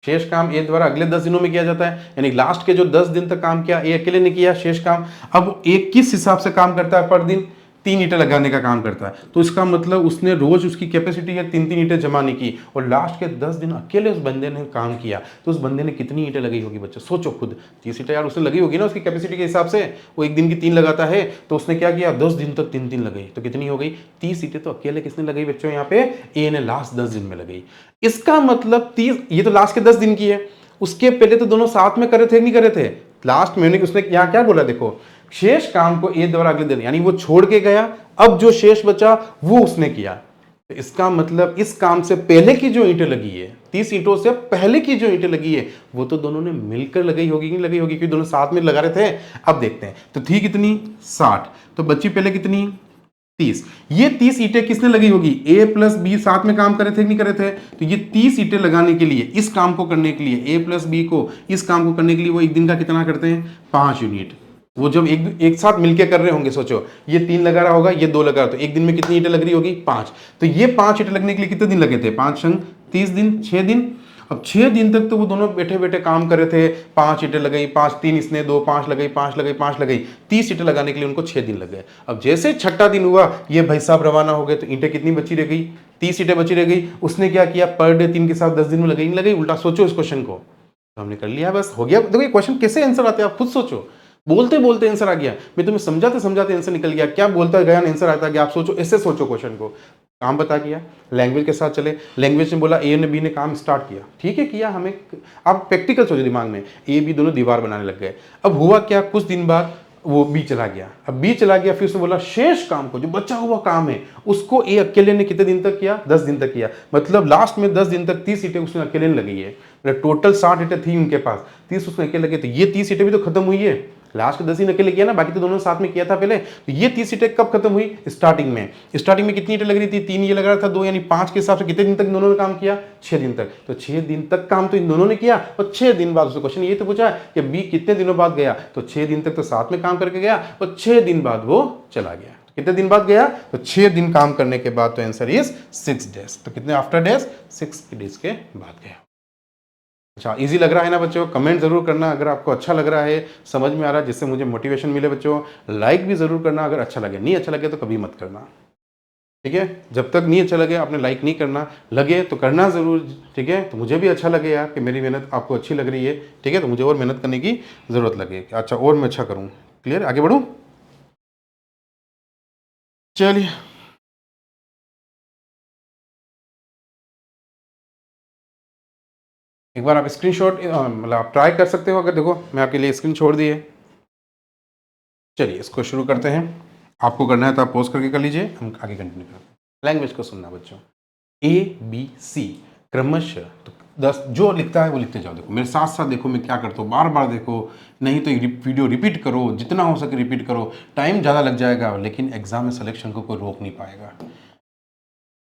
शेष काम ए द्वारा अगले 10 दिनों में किया जाता है, यानी लास्ट के जो 10 दिन तक काम किया ए अकेले ने किया शेष काम। अब ए किस हिसाब से काम करता है, पर दिन 3 ईंटें लगाने का काम करता है, तो इसका मतलब उसने रोज उसकी कैपेसिटी है 3-3 ईंटें जमाने की, और लास्ट के 10 दिन अकेले उस बंदे ने काम किया, तो उस बंदे ने कितनी ईंटें लगी होगी बच्चों, सोचो खुद। 30 ईंटें यार उसने लगी होगी ना उसकी कैपेसिटी के हिसाब से, वो एक दिन की 3 लगाता है, तो उसने क्या किया 10 दिन तक 3-3 लगाई, तो कितनी हो गई 30 ईंटें। तो अकेले किसने लगाई बच्चों, यहाँ पे ए ने लास्ट 10 दिन में लगाई। इसका मतलब 30, ये तो लास्ट के 10 दिन की है, उसके पहले तो दोनों साथ में करे थे नहीं करे थे, लास्ट में उसने यहाँ क्या बोला, देखो शेष काम को ए द्वारा अगले दिन, यानी वो छोड़ के गया, अब जो शेष बचा वो उसने किया। तो इसका मतलब इस काम से पहले की जो ईंटें लगी है, 30 ईंटों से पहले की जो ईंटें लगी है, वो तो दोनों ने मिलकर लगाई होगी, नहीं लगी होगी, क्योंकि दोनों साथ में लगा रहे थे। अब देखते हैं, तो थी कितनी 60, तो बची पहले कितनी 30। ये 30 ईंटें किसने लगी होगी, ए प्लस बी साथ में काम करे थे नहीं करे थे, तो ये 30 ईंटें लगाने के लिए, इस काम को करने के लिए, ए प्लस बी को इस काम को करने के लिए वो एक दिन का कितना करते हैं 5 यूनिट। वो जब एक साथ मिलके कर रहे होंगे, सोचो ये 3 लगा रहा होगा, ये 2 लगा रहा, तो एक दिन में कितनी ईंटें लग रही होगी 5। तो ये 5 ईंटें लगने के लिए कितने दिन लगे थे, 5 संग 30 दिन, 6 दिन। अब 6 दिन तक तो वो दोनों बैठे बैठे काम कर रहे थे, 5 ईंटें लगाई, 5 3 इसने 2 5 लगाई, 5 लगाई, 5 लगाई, 30 ईंटें लगाने के लिए उनको 6 दिन लग गए। अब जैसे छठा दिन हुआ, ये भाई साहब रवाना हो गए, तो ईंटें कितनी बची रह गई, 30 ईंटें बची रह गई। उसने क्या किया, पर डे 3 के साथ 10 दिन में लगाई नहीं लगाई, उल्टा सोचो इस क्वेश्चन को, तो हमने कर लिया, बस हो गया। देखो ये क्वेश्चन कैसे आंसर आते हैं आप खुद सोचो, बोलते बोलते आंसर आ गया, मैं तुम्हें समझाते समझाते आंसर निकल गया, क्या बोलता गया आंसर आता गया। आप सोचो, ऐसे सोचो क्वेश्चन को, काम बता किया, लैंग्वेज के साथ चले, लैंग्वेज ने बोला ए ने बी ने काम स्टार्ट किया, ठीक है किया, हमें आप प्रैक्टिकल सोचो दिमाग में, ए बी दोनों दीवार बनाने लग गए। अब हुआ क्या, कुछ दिन बाद वो बी चला गया, अब बी चला गया, फिर उसने बोला शेष काम को, जो बचा हुआ काम है उसको ए अकेले ने कितने दिन तक किया, 10 दिन तक किया, मतलब लास्ट में 10 दिन तक 30 ईंटें उसने अकेले ने लगी है, मतलब टोटल 60 ईंटें थी उनके पास, 30 उसने अकेले लगे, तो ये 30 ईंटें भी तो खत्म हुई है, लास्ट के 10 दिन अकेले किया ना, बाकी तो दोनों साथ में किया था पहले। तो ये 30 ईंटें कब खत्म हुई, स्टार्टिंग में। स्टार्टिंग में कितनी ईंटें लग रही थी, 3 ये लग रहा था, 2 यानी 5 के हिसाब से कितने दिन तक दोनों ने काम किया, 6 दिन तक। तो 6 दिन तक काम तो इन दोनों ने किया, और 6 दिन बाद उसने क्वेश्चन ये तो पूछा कि बी कितने दिनों बाद गया, तो 6 दिन तक तो साथ में काम करके गया, और 6 दिन बाद वो चला गया। कितने दिन बाद गया, तो 6 दिन काम करने के बाद, तो आंसर इज 6 डेज। तो कितने आफ्टर डेज, 6 डेज के बाद गया। अच्छा, इजी लग रहा है ना बच्चों, कमेंट जरूर करना अगर आपको अच्छा लग रहा है, समझ में आ रहा है, जिससे मुझे मोटिवेशन मिले बच्चों। लाइक भी जरूर करना अगर अच्छा लगे, नहीं अच्छा लगे तो कभी मत करना, ठीक है। जब तक नहीं अच्छा लगे आपने लाइक नहीं करना, लगे तो करना जरूर, ठीक है। तो मुझे भी अच्छा लगे यार कि मेरी मेहनत आपको अच्छी लग रही है, ठीक है, तो मुझे और मेहनत करने की जरूरत लगे, अच्छा और मैं अच्छा करूँ। क्लियर, आगे बढ़ूँ, चलिए। एक बार आप स्क्रीनशॉट मतलब आप ट्राई कर सकते हो, अगर देखो मैं आपके लिए स्क्रीन छोड़ दी है। चलिए इसको शुरू करते हैं, आपको करना है तो आप पॉज करके कर लीजिए, हम आगे कंटिन्यू करते हैं। लैंग्वेज को सुनना बच्चों, ABC क्रमशः, तो 10 जो लिखता है वो लिखते जाओ, देखो मेरे साथ साथ देखो मैं क्या करता हूँ, बार बार देखो, नहीं तो वीडियो रिपीट करो, जितना हो सके रिपीट करो, टाइम ज़्यादा लग जाएगा लेकिन एग्जाम में सिलेक्शन को कोई रोक नहीं पाएगा।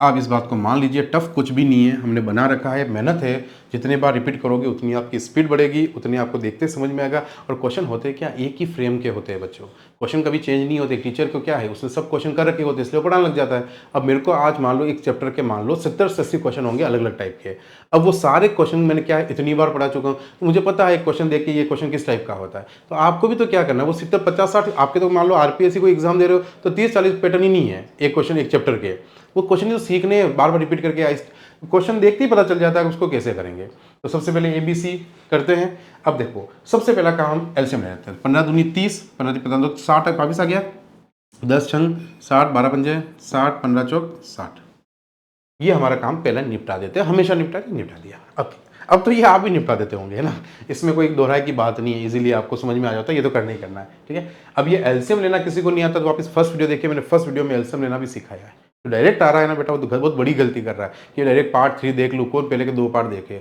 आप इस बात को मान लीजिए, टफ कुछ भी नहीं है, हमने बना रखा है, मेहनत है, जितने बार रिपीट करोगे उतनी आपकी स्पीड बढ़ेगी, उतनी आपको देखते समझ में आएगा। और क्वेश्चन होते क्या, एक ही फ्रेम के होते हैं बच्चों, क्वेश्चन कभी चेंज नहीं होते। टीचर को क्या है, उसने सब क्वेश्चन कर रखे होते हैं, इसलिए पढ़ाने लग जाता है। अब मेरे को आज मान लो एक चैप्टर के मान लो 70 से 80 क्वेश्चन होंगे अलग अलग टाइप के। अब वो सारे क्वेश्चन मैंने क्या है इतनी बार पढ़ा चुका हूँ, तो मुझे पता है क्वेश्चन देख के ये क्वेश्चन किस टाइप का होता है। तो आपको भी तो क्या करना है, वो 70 50 60 आपके, तो मान लो RPSC को एग्जाम दे रहे हो तो 30 40 पैटर्न ही नहीं है एक क्वेश्चन एक चैप्टर के, वो क्वेश्चन तो सीखने बार बार रिपीट करके क्वेश्चन देखते ही पता चल जाता है उसको कैसे करेंगे। तो सबसे पहले ABC करते हैं। अब देखो सबसे पहला काम एलसीएम ले लेते हैं, 15 दूनी 30, 15 15 60 वापिस आ गया, 10 छंग 60, 12 पंजे 60, 15 चौक 60। ये हमारा काम पहला निपटा देते हैं, हमेशा निपटा दिया। अब तो ये आप भी निपटा देते होंगे, है ना, इसमें कोई एक दोहराए की बात नहीं है, इजीली आपको समझ में आ जाता है, ये तो करना ही करना है, ठीक है। अब ये एलसीएम लेना किसी को नहीं आता तो वापस फर्स्ट वीडियो देखिए, मैंने फर्स्ट वीडियो में एलसीएम लेना भी सिखाया है, तो डायरेक्ट आ रहा है ना बेटा, वो तो बहुत बड़ी गलती कर रहा है कि डायरेक्ट पार्ट 3 देख लूँ, कौन पहले के 2 पार्ट देखे।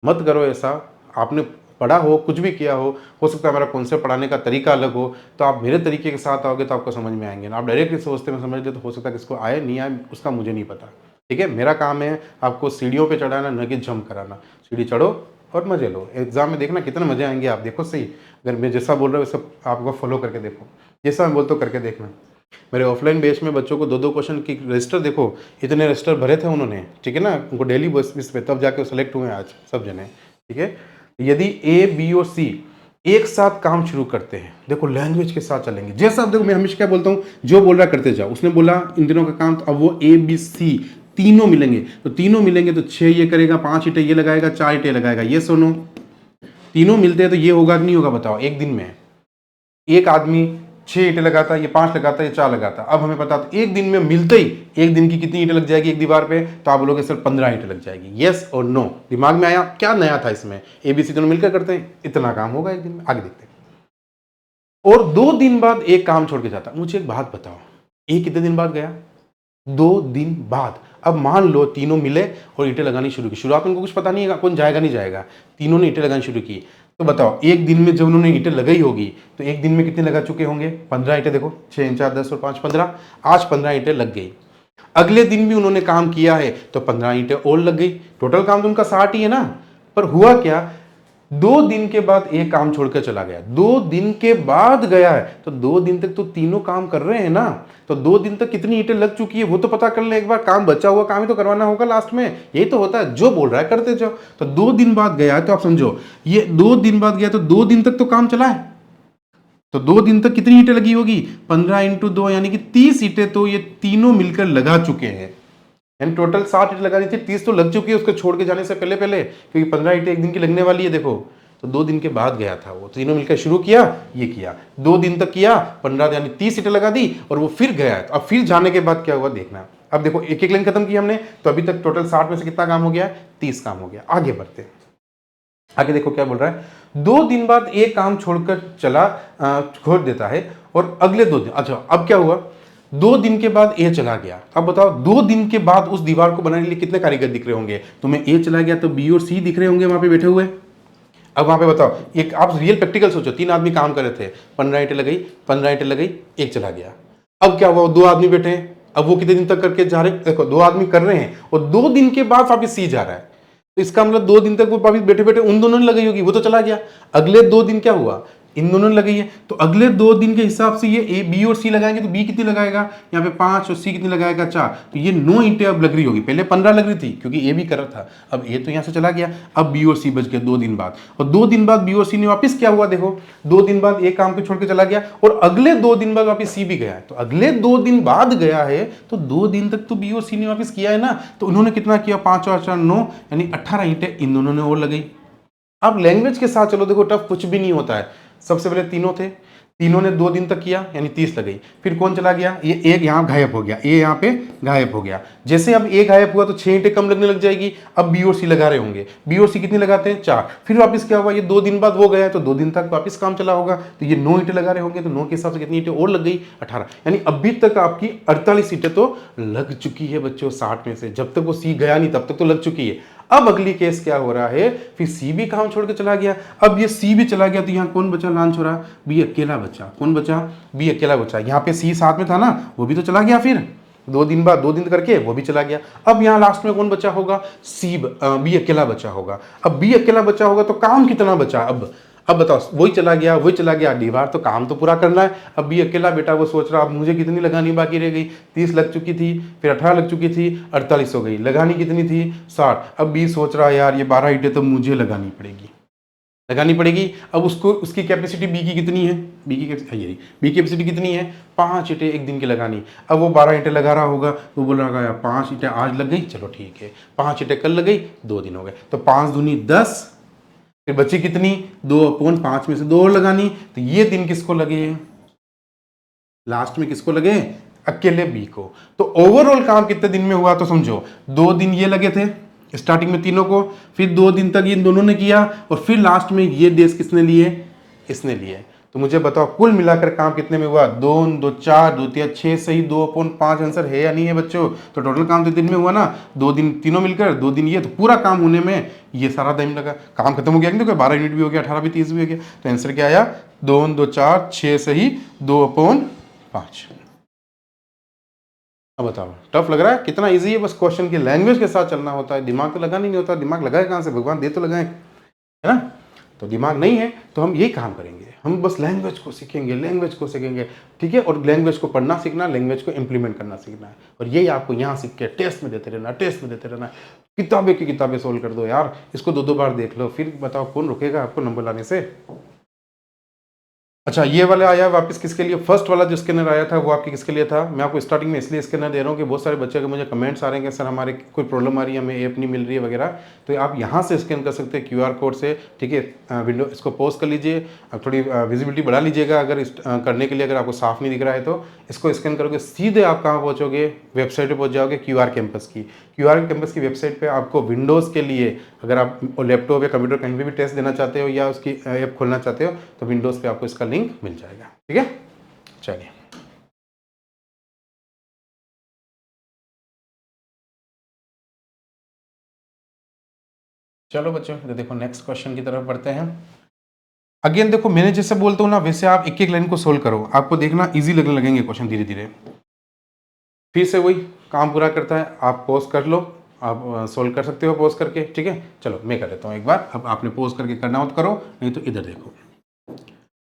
मत करो ऐसा। आपने पढ़ा हो, कुछ भी किया हो सकता है मेरा कॉन्सेप्ट पढ़ाने का तरीका अलग हो, तो आप मेरे तरीके के साथ आओगे तो आपको समझ में आएंगे ना। आप डायरेक्टली सोचते में समझ ले तो हो सकता है किसको आए नहीं आए उसका मुझे नहीं पता, ठीक है। मेरा काम है आपको सीढ़ियों पे चढ़ाना, न कि जंप कराना। सीढ़ी चढ़ो और मजे लो। एग्जाम में देखना कितने मजे आएंगे। आप देखो सही, अगर मैं जैसा बोल रहा हूँ वैसा आपको फॉलो करके देखो, जैसा मैं बोलता हूँ करके देखना। मेरे ऑफलाइन बेस में बच्चों को 2-2 क्वेश्चन की रजिस्टर देखो, इतने रजिस्टर भरे थे उन्होंने, ठीक है ना, उनको डेली बेसिस पे, तब जाके सेलेक्ट हुए आज सब जने, ठीक है। यदि ए बी और सी एक साथ काम शुरू करते हैं, देखो लैंग्वेज के साथ चलेंगे। जैसा आप देखो, मैं हमेशा क्या बोलता हूँ, जो बोल रहा करते जाओ। उसने बोला इन दिनों का काम, तो अब वो ए बी सी तीनों मिलेंगे, तो तीनों मिलेंगे तो 6 ये करेगा, 5 ईंटें ये लगाएगा, 4 ईंटें लगाएगा। ये सुनो, तीनों मिलते हैं तो ये होगा कि नहीं होगा बताओ। एक दिन में एक आदमी 6 ईंटें लगाता है, ये 5 लगाता है, ये 4 लगाता है। अब हमें पता तो एक दिन में मिलते ही एक दिन की कितनी ईंटें लग जाएगी एक दीवार पे, तो आप बोलोगे सिर्फ 15 ईंटें लग जाएगी। यस और नो, दिमाग में आया क्या नया था इसमें? ABC दोनों मिलकर करते हैं, इतना काम होगा एक दिन में। आगे देखते हैं। और 2 दिन बाद एक काम छोड़ के जाता। मुझे एक बात बताओ, एक कितने दिन बाद गया? 2 दिन बाद। अब मान लो तीनों मिले और ईंटें लगानी शुरू की। शुरुआत में उनको कुछ पता नहीं है कौन जाएगा नहीं जाएगा, तीनों ने ईंटें लगानी शुरू की। तो बताओ एक दिन में जब उन्होंने ईंटें लगाई होगी तो एक दिन में कितने लगा चुके होंगे? 15 ईंटें। देखो 6 4 10 और 5 15, आज 15 ईंटें लग गई। अगले दिन भी उन्होंने काम किया है तो 15 ईंटें और लग गई। टोटल काम तो उनका 60 ही है ना। पर हुआ क्या, 2 दिन के बाद एक काम छोड़कर चला गया। 2 दिन के बाद गया है तो 2 दिन तक तो तीनों काम कर रहे हैं ना। तो 2 दिन तक कितनी ईंटें लग चुकी है वो तो पता कर ले एक बार। काम बचा हुआ काम ही तो करवाना होगा लास्ट में। यही तो होता है, जो बोल रहा है करते जाओ। तो 2 दिन बाद गया है तो आप समझो, ये 2 दिन बाद गया तो 2 दिन तक तो काम चला है। तो 2 दिन तक कितनी ईंटें लगी होगी? 15 × 2 यानी कि 30 ईंटें तो ये तीनों मिलकर लगा चुके हैं। यानी टोटल 60 ईंटें लगानी थी, 30 तो लग चुकी है उसको छोड़ के जाने से पहले पहले, क्योंकि 15 ईंटें एक दिन की लगने वाली है। देखो तो 2 दिन के बाद गया था वो, तीनों मिलकर शुरू किया, ये किया, 2 दिन तक किया, 15 यानी 30 ईंटें लगा दी और वो फिर गया। तो अब फिर जाने के बाद क्या हुआ देखना। अब देखो एक एक लाइन खत्म की हमने, तो अभी तक टोटल 60 में से कितना काम हो गया? 30 काम हो गया। आगे बढ़ते हैं। आगे देखो क्या बोल रहा है, 2 दिन बाद एक काम छोड़कर छोड़ देता है और अगले 2 दिन। अच्छा अब क्या हुआ, 2 दिन के बाद ए चला गया। अब बताओ 2 दिन के बाद उस दीवार को बनाने के लिए कितने कारीगर दिख रहे होंगे? तुम्हें ए चला गया तो बी और सी दिख रहे होंगे वहां पे बैठे हुए। अब वहां पे बताओ, एक आप रियल प्रैक्टिकल सोचो, 3 आदमी काम कर रहे थे, 15 ईंटें लगाई, 15 ईंटें लगाई, एक चला गया। अब क्या हुआ, 2 आदमी बैठे हैं। अब वो कितने दिन तक करके जा रहे हैं? देखो 2 आदमी कर रहे हैं और 2 दिन के बाद वापिस सी जा रहा है। तो इसका मतलब 2 दिन तक वो वापिस बैठे बैठे उन दोनों ने लगाई होगी, वो तो चला गया। अगले 2 दिन क्या हुआ, इन दोनों ने लगाई है। तो अगले 2 दिन के हिसाब से ये ए बी और सी लगाएंगे तो बी कितनी लगाएगा यहाँ पे 5 और सी कितनी लगाएगा 4। तो ये 9 ईंटें अब लग रही होगी। पहले 15 लग रही थी क्योंकि ए भी कर रहा था। अब ए तो यहाँ से चला गया, अब बी और सी बच गए 2 दिन बाद। और 2 दिन बाद बी और सी ने वापस क्या हुआ देखो, 2 दिन बाद एक काम को छोड़ के चला गया और अगले 2 दिन बाद वापस सी भी गया है। तो अगले 2 दिन बाद गया है तो 2 दिन तक तो बी और सी ने वापस किया है ना। तो उन्होंने कितना किया, 5 और 4 9 यानी 18 ईंटें इन दोनों ने और लगाई। अब लैंग्वेज के साथ चलो, देखो टफ कुछ भी नहीं होता है। सबसे पहले तीनों थे, तीनों ने 2 दिन तक किया यानी 30 लग गई। फिर कौन चला गया, ये एक यहाँ गायब हो गया, ये यहाँ पे गायब हो गया। जैसे अब ए गायब हुआ तो 6 ईंटें कम लगने लग जाएगी। अब बी और सी लगा रहे होंगे, बी और सी कितनी लगाते हैं 4। फिर वापस क्या हुआ, ये 2 दिन बाद वो गया तो 2 दिन तक वापस काम चला होगा। तो ये 9 ईंटें लगा रहे होंगे तो 9 के हिसाब से कितनी ईंटें और लग गई 18। यानी अभी तक आपकी 48 ईंटें तो लग चुकी है बच्चों 60 में से। जब तक वो सी गया नहीं तब तक तो लग चुकी है। अब अगली केस क्या हो रहा है, फिर सी भी काम छोड़ के चला गया। अब ये सी भी चला गया तो यहाँ कौन बचा लान छोड़ा, बी अकेला बचा। कौन बचा, बी अकेला बचा। यहाँ पे सी साथ में था ना, वो भी तो चला गया। फिर 2 दिन बाद 2 दिन करके वो भी चला गया। अब यहाँ लास्ट में कौन बचा होगा, बी अकेला बचा होगा। अब बी अकेला बचा होगा तो काम कितना बचा अब बताओ, वही चला गया दीवार, तो काम तो पूरा करना है। अब भी अकेला बेटा वो सोच रहा अब मुझे कितनी लगानी बाकी रह गई, 30 लग चुकी थी, फिर 18 लग चुकी थी, 48 हो गई। लगानी कितनी थी 60। अब बी सोच रहा यार ये 12 ईंटें तो मुझे लगानी पड़ेगी। अब उसकी कैपेसिटी बी की कितनी है, बी की कैपेसिटी कितनी है, 5 ईंटें एक दिन की लगानी। अब वो 12 ईंटें लगा रहा होगा तो बोल रहा यार 5 ईंटें आज लग गई, चलो ठीक है। 5 ईंटें कल लग गई, 2 दिन हो गए। तो 5 दूनी 10, फिर बची कितनी 2/5 में से 2 और लगानी। तो ये दिन किसको लगे, लास्ट में किसको लगे, अकेले बी को। तो ओवरऑल काम कितने दिन में हुआ तो समझो, 2 दिन ये लगे थे स्टार्टिंग में तीनों को, फिर 2 दिन तक इन दोनों ने किया और फिर लास्ट में ये डेज किसने लिए, इसने लिए। तो तो मुझे बताओ कुल मिलाकर काम कितने में हुआ, 2 2 4 2 3 6 सही, 2/5 आंसर है या नहीं है बच्चों। तो टोटल काम तो दिन में हुआ ना, 2 दिन तीनों मिलकर 2 दिन ये, तो पूरा काम होने में ये सारा टाइम लगा। काम खत्म हो गया कि 12 यूनिट भी हो गया, 18 भी 30 भी हो गया। तो आंसर क्या आया, 2 2 4 6 सही, 2/5। अब बताओ टफ लग रहा है, कितना इजी है, बस क्वेश्चन की लैंग्वेज के साथ चलना होता है, दिमाग तो लगाना नहीं होता। दिमाग लगाए कहाँ से, भगवान दे तो लगाए, है ना। तो दिमाग नहीं है तो हम यही काम करेंगे, हम बस लैंग्वेज को सीखेंगे, लैंग्वेज को सीखेंगे, ठीक है। और लैंग्वेज को पढ़ना सीखना, लैंग्वेज को इंप्लीमेंट करना सीखना है। और यही आपको यहाँ सीख के टेस्ट में देते रहना, टेस्ट में देते रहना। किताबें की किताबें सोल्व कर दो यार, इसको 2 2 बार देख लो, फिर बताओ कौन रुकेगा आपको नंबर लाने से। अच्छा ये वाला आया वापस किसके लिए, फर्स्ट वाला जो स्कैनर आया था वो आपके किसके लिए था। मैं आपको स्टार्टिंग में इसलिए स्कैनर दे रहा हूँ कि बहुत सारे बच्चे के मुझे कमेंट्स आ रहे हैं कि सर हमारे कोई प्रॉब्लम आ रही है, हमें ऐप नहीं मिल रही है वगैरह। तो आप यहाँ से स्कैन कर सकते हैं QR कोड से, ठीक है। विंडो इसको पॉज कर लीजिए, अब थोड़ी विजिबिलिटी बढ़ा लीजिएगा अगर करने के लिए, अगर आपको साफ नहीं दिख रहा है तो इसको स्कैन करोगे सीधे आप कहाँ पहुँचोगे, वेबसाइट पर पहुँच जाओगे QR कैंपस की। QR कैंपस की वेबसाइट पर आपको विंडोज़ के लिए, अगर आप लैपटॉप या कंप्यूटर कहीं पर भी टेस्ट देना चाहते हो या उसकी ऐप खोलना चाहते हो तो विंडोज़ पे आपको इसका लिंक मिल जाएगा, ठीक है। चलिए चलो बच्चों, तो देखो नेक्स्ट क्वेश्चन की तरफ बढ़ते हैं। अगेन देखो मैंने जैसे बोलता हूँ ना वैसे आप एक एक लाइन को सोल्व करो, आपको देखना इजी लगने लगेंगे क्वेश्चन धीरे धीरे। फिर से वही काम पूरा करता है, आप पॉज कर लो, आप सोल्व कर सकते हो पॉज करके, ठीक है। चलो मैं कर देता हूँ एक बार, अब आपने पॉज करके करना हो तो करो, नहीं तो इधर देखो,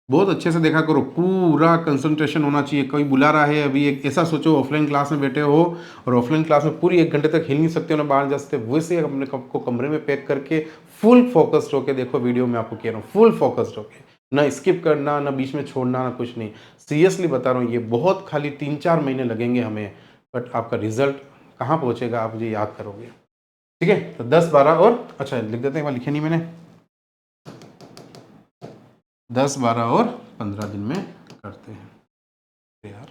बहुत अच्छे से देखा करो, पूरा कंसंट्रेशन होना चाहिए। कोई बुला रहा है, अभी एक ऐसा सोचो ऑफलाइन क्लास में बैठे हो और ऑफलाइन क्लास में पूरी 1 घंटे तक हिल नहीं सकते हो ना बाहर जा सकते, वैसे अपने को कमरे में पैक करके फुल फोकस्ड होके देखो वीडियो में, आपको कह रहा हूँ फुल फोकस्ड होके, ना स्किप करना, ना बीच में छोड़ना, ना कुछ नहीं। सीरियसली बता रहा हूँ, ये बहुत खाली 3-4 महीने लगेंगे हमें, बट आपका रिजल्ट कहाँ पहुँचेगा आप मुझे याद करोगे, ठीक है। तो 10 12 और अच्छा लिख देते हैं, वहाँ लिखे नहीं मैंने, 10 12 और 15 दिन में करते हैं यार।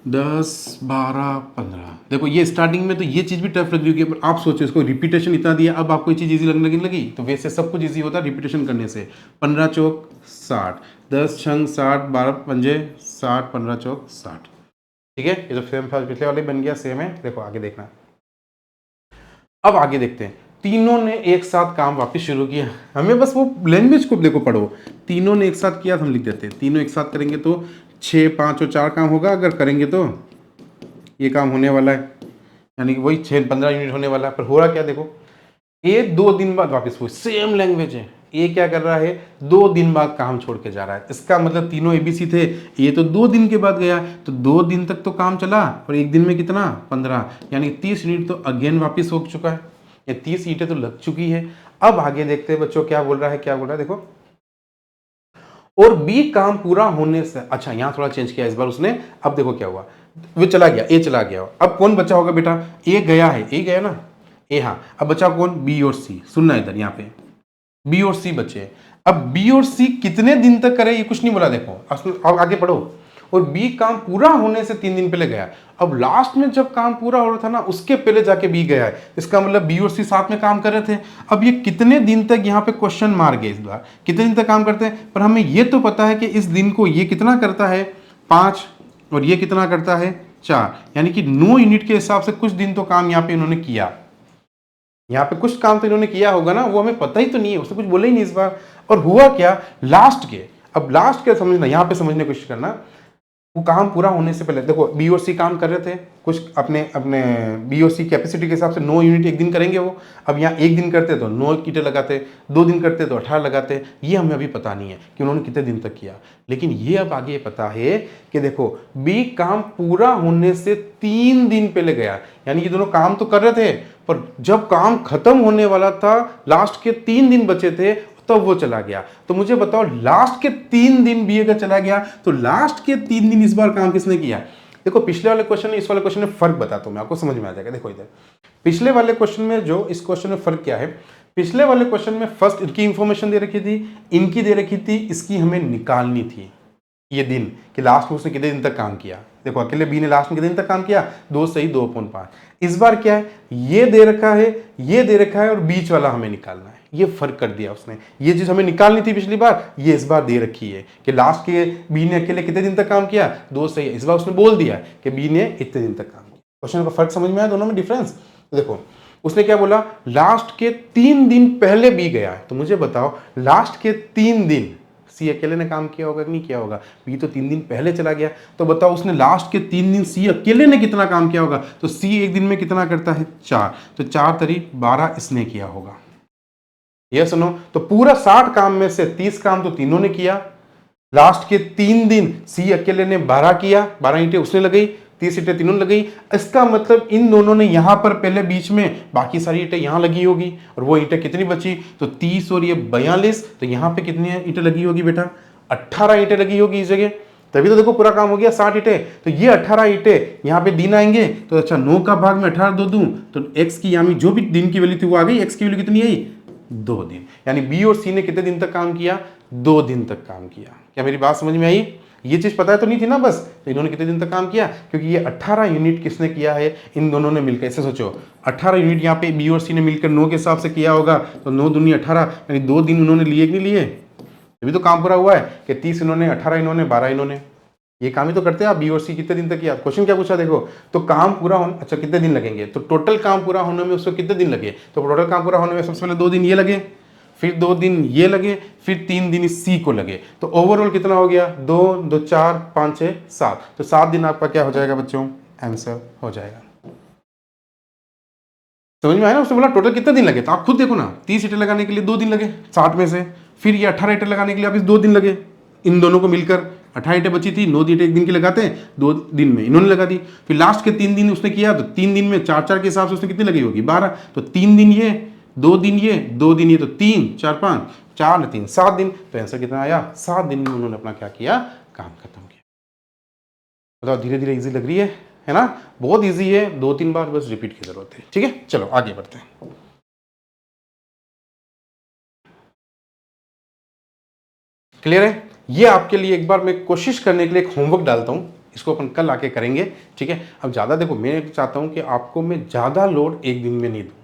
10 12 15 देखो ये स्टार्टिंग में तो ये चीज़ भी टफ लग रही होगी, पर आप सोचो इसको रिपीटेशन इतना दिया, अब आपको ये चीज़ इजी लगने लगी। तो वैसे सब कुछ इजी होता है रिपीटेशन करने से। 15 चौक 60, 10 छंग 60, 12 पंजे 60, 15 चौक 60, ठीक है। ये तो सेम पिछले वाले बन गया, सेम है। देखो आगे देखना, अब आगे देखते हैं। तीनों ने एक साथ काम वापस शुरू किया, हमें बस वो लैंग्वेज को देखो पढ़ो। तीनों ने एक साथ किया तो हम लिख देते हैं, तीनों एक साथ करेंगे तो 6 5 और 4 काम होगा, अगर करेंगे तो ये काम होने वाला है, यानी कि वही 6 15 यूनिट होने वाला है। पर हो रहा क्या देखो, ये 2 दिन बाद वापस हुई, सेम लैंग्वेज है। ये क्या कर रहा है, 2 दिन बाद काम छोड़ के जा रहा है। इसका मतलब तीनों ABC थे, ये तो 2 दिन के बाद गया, तो 2 दिन तक तो काम चला और 1 दिन में कितना 15, यानी 30 यूनिट तो अगेन वापस हो चुका है, ये 30 ईंटें तो लग चुकी है। अब आगे देखते हैं बच्चों क्या बोल रहा है, क्या बोल रहा है देखो, और B काम पूरा होने से, अच्छा यहां थोड़ा चेंज किया इस बार उसने। अब देखो क्या हुआ, वो चला गया, A चला गया, अब कौन बचा होगा बेटा, A गया है, A गया ना, A हाँ। अब बचा कौन, B और C, सुनना इधर, यहाँ पे B और C बचे। अब B और C कितने दिन तक करे ये कुछ नहीं बोला, देखो अब आगे पढ़ो। और B काम पूरा होने से 3 दिन पहले गया। अब लास्ट में जब काम पूरा हो रहा था ना उसके पहले जाके B गया है, इसका मतलब B और C साथ में काम कर रहे थे। अब ये कितने दिन तक, यहाँ पे क्वेश्चन मार गए इस बार, कितने दिन तक काम करते हैं। पर हमें ये तो पता है कि इस दिन को ये कितना करता है 5 और ये कितना करता है 4, यानी कि 9 यूनिट के हिसाब से कुछ दिन तो काम यहाँ पे इन्होंने किया, यहाँ पे कुछ काम तो इन्होंने किया होगा ना, वो हमें पता ही तो नहीं है, उसने कुछ बोला ही नहीं इस बार। और हुआ क्या लास्ट के, अब लास्ट के समझना, यहाँ पे समझने की कोशिश करना। वो काम पूरा होने से पहले देखो B और C काम कर रहे थे, कुछ अपने अपने B और C कैपेसिटी के हिसाब से 9 यूनिट एक दिन करेंगे वो। अब यहाँ 1 दिन करते तो 9 ईंटें लगाते, 2 दिन करते तो 18 लगाते। ये हमें अभी पता नहीं है कि उन्होंने कितने दिन तक किया, लेकिन ये अब आगे पता है कि देखो B काम पूरा होने से 3 दिन पहले गया, यानी ये दोनों काम तो कर रहे थे, पर जब काम खत्म होने वाला था, लास्ट के 3 दिन बचे थे, तब वो चला गया। तो मुझे बताओ लास्ट के 3 दिन B अगर चला गया तो लास्ट के 3 दिन इस बार काम किसने किया। देखो पिछले वाले क्वेश्चन में इस वाले क्वेश्चन में फर्क बताता हूं मैं आपको, समझ में आ जाएगा। देखो इधर पिछले वाले क्वेश्चन में जो इस क्वेश्चन में फर्क क्या है, पिछले वाले क्वेश्चन में फर्स्ट इनकी इंफॉर्मेशन दे रखी थी, इनकी दे रखी थी, इसकी हमें निकालनी थी ये दिन कि लास्ट में उसने कितने दिन तक काम किया। देखो अकेले B ने लास्ट में कितने दिन तक काम किया, 2 सही 2/5। इस बार क्या है, ये दे रखा है, ये दे रखा है और बीच वाला हमें निकालना है। ये फर्क कर दिया उसने। ये चीज हमें निकालनी थी पिछली बार, ये इस बार दे रखी है कि लास्ट के बी ने अकेले कितने दिन तक काम किया, 2 सही है। इस बार उसने बोल दिया कि बी ने इतने दिन तक काम किया। क्वेश्चन का फर्क समझ में आया दोनों में डिफरेंस? तो देखो उसने क्या बोला, लास्ट के 3 दिन पहले बी गया है। तो मुझे बताओ लास्ट के 3 दिन सी अकेले ने काम किया होगा कि नहीं किया होगा? बी तो 3 दिन पहले चला गया। तो बताओ उसने लास्ट के 3 दिन सी अकेले ने कितना काम किया होगा? तो सी एक दिन में कितना करता है? 4। तो 4 तरी 12 इसने किया होगा। ये सुनो, तो पूरा 60 काम में से 30 काम तो तीनों ने किया। लास्ट के 3 दिन सी अकेले ने 12 किया, 12 ईंटें उसने लगाई, 30 ईंटें तीनों लगाई। इसका मतलब इन दोनों ने यहां पर पहले बीच में बाकी सारी ईंटें यहां लगी होगी, और वो ईंटें कितनी बची? तो 30 और ये 42। तो यहां पे कितनी ईंटें लगी होगी बेटा? 18 ईंटें लगी होगी इस जगह। तभी तो देखो पूरा काम हो गया 60 ईंटें। तो ये 18 ईंटें यहाँ पे दिन आएंगे। तो अच्छा 9 का भाग में 18 दो दूं तो एक्स की यानी जो भी दिन की वैल्यू थी वो आ गई। एक्स की वैल्यू कितनी आई? 2 दिन। यानी बी और सी ने कितने दिन तक काम किया? 2 दिन तक काम किया। क्या मेरी बात समझ में आई? ये चीज पता है तो नहीं थी ना बस, तो इन्होंने कितने दिन तक काम किया? क्योंकि ये 18 यूनिट किसने किया है? इन दोनों ने मिलकर। ऐसे सोचो 18 यूनिट यहाँ पे बी और सी ने मिलकर 9 के हिसाब से किया होगा। तो 9 दूनी 18, यानी 2 दिन उन्होंने लिए कि नहीं लिए? अभी तो काम पूरा हुआ है कि 30 इन्होंने, 18 इन्होंने, 12 इन्होंने। ये काम ही तो करते हैं आप। बी और सी कितने दिन तक किया? क्वेश्चन क्या पूछा देखो, तो काम पूरा होने, अच्छा कितने दिन लगेंगे? तो टोटल काम पूरा होने में उसको कितने दिन लगे? तो टोटल काम पूरा होने में सबसे पहले 2 दिन ये लगे, फिर 2 दिन ये लगे, फिर 3 दिन इस सी को लगे। तो ओवरऑल कितना हो गया? 2 2 4 5 6 7। तो 7 दिन आपका क्या हो जाएगा बच्चों? आंसर हो जाएगा। समझ में आया ना? उसने बोला टोटल कितने दिन लगे, तो आप खुद देखो ना, 30 ईंटें लगाने के लिए 2 दिन लगे 60 में से, फिर ये 18 ईंटें लगाने के लिए आप इस 2 दिन लगे। इन दोनों को मिलकर 18 ईंटें बची थी, 9 ईंटें एक दिन की लगाते हैं, 2 दिन में इन्होंने लगा दी। फिर लास्ट के 3 दिन उसने किया, तो 3 दिन में 4 4 के हिसाब से उसने कितनी लगी होगी? 12। तो 3 दिन ये, 2 दिन ये, 2 दिन ये, तो 3 4 5, 4 ने 3 7 दिन। तो आंसर कितना आया? 7 दिन में उन्होंने अपना क्या किया? काम खत्म किया। बताओ धीरे धीरे इजी लग रही है ना? बहुत इजी है, 2-3 बार बस रिपीट की जरूरत है। ठीक है, चलो आगे बढ़ते हैं। क्लियर है? ये आपके लिए एक बार मैं कोशिश करने के लिए एक होमवर्क डालता हूं, इसको अपन कल आके करेंगे। ठीक है, अब ज़्यादा देखो, मैं चाहता हूं कि आपको मैं ज़्यादा लोड एक दिन में नहीं दूं।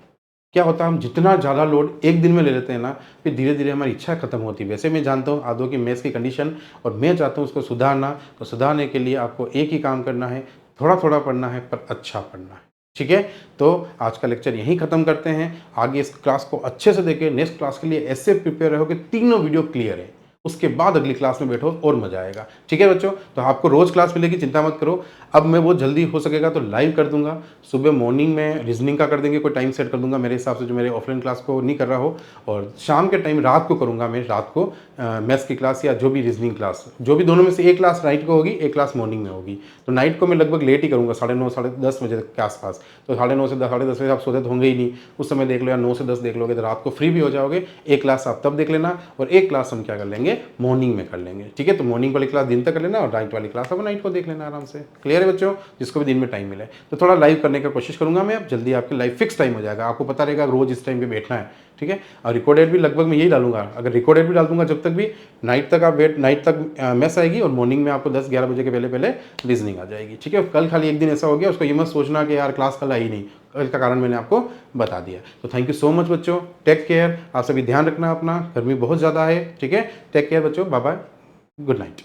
क्या होता है, हम जितना ज़्यादा लोड एक दिन में ले लेते हैं ना, फिर धीरे धीरे हमारी इच्छा खत्म होती है। वैसे मैं जानता हूँ आदो की मैथ्स की कंडीशन, और मैं चाहता हूँ उसको सुधारना। तो सुधारने के लिए आपको एक ही काम करना है, थोड़ा थोड़ा पढ़ना है, पर अच्छा पढ़ना है। ठीक है, तो आज का लेक्चर यहीं ख़त्म करते हैं। आगे इस क्लास को अच्छे से देखें, नेक्स्ट क्लास के लिए ऐसे प्रिपेयर रहो कि तीनों वीडियो क्लियर है। उसके बाद अगली क्लास में बैठो और मजा आएगा। ठीक है बच्चों, तो आपको रोज क्लास मिलेगी, चिंता मत करो। अब मैं वो जल्दी हो सकेगा तो लाइव कर दूंगा। सुबह मॉर्निंग में रीजनिंग का कर देंगे, कोई टाइम सेट कर दूंगा मेरे हिसाब से, जो मेरे ऑफलाइन क्लास को नहीं कर रहा हो। और शाम के टाइम रात को करूंगा मैं, रात को मैथ्स की क्लास या जो भी रीजनिंग क्लास, जो भी दोनों में से एक क्लास नाइट को होगी, एक क्लास मॉर्निंग में होगी। तो नाइट को मैं लगभग लेट ही करूँगा, 9:30 10:30 बजे के आसपास। तो 9:30 से 10:30 बजे आप सोते तो होंगे ही नहीं, उस समय देख लो, या 9 से 10 देख लोगे तो रात को फ्री भी हो जाओगे। एक क्लास आप तब देख लेना, और एक क्लास हम क्या कर लेंगे, मॉर्निंग में कर लेंगे। ठीक है, तो मॉर्निंग वाली क्लास दिन तक कर लेना, और नाइट वाली क्लास अब नाइट को देख लेना आराम से। क्लियर है बच्चों? जिसको भी दिन में टाइम मिले, तो थोड़ा लाइव करने की कोशिश करूंगा मैं। अब जल्दी आपके लाइव फिक्स टाइम हो जाएगा, आपको पता रहेगा रोज इस टाइम पे बैठना है। ठीक है, और रिकॉर्डेड भी लगभग मैं यही डालूंगा। अगर रिकॉर्डेड भी डाल दूंगा, जब तक भी नाइट तक आप वेट, नाइट तक मैथ्स आएगी, और मॉर्निंग में आपको 10-11 बजे के पहले पहले रीजनिंग आ जाएगी। ठीक है, कल खाली एक दिन ऐसा हो गया, उसको ये मत सोचना कि यार क्लास कल आई नहीं, कल का कारण मैंने आपको बता दिया। तो थैंक यू सो मच बच्चों, टेक केयर। आप सभी ध्यान रखना अपना, गर्मी बहुत ज़्यादा है। ठीक है, टेक केयर बच्चों, बाय बाय, गुड नाइट।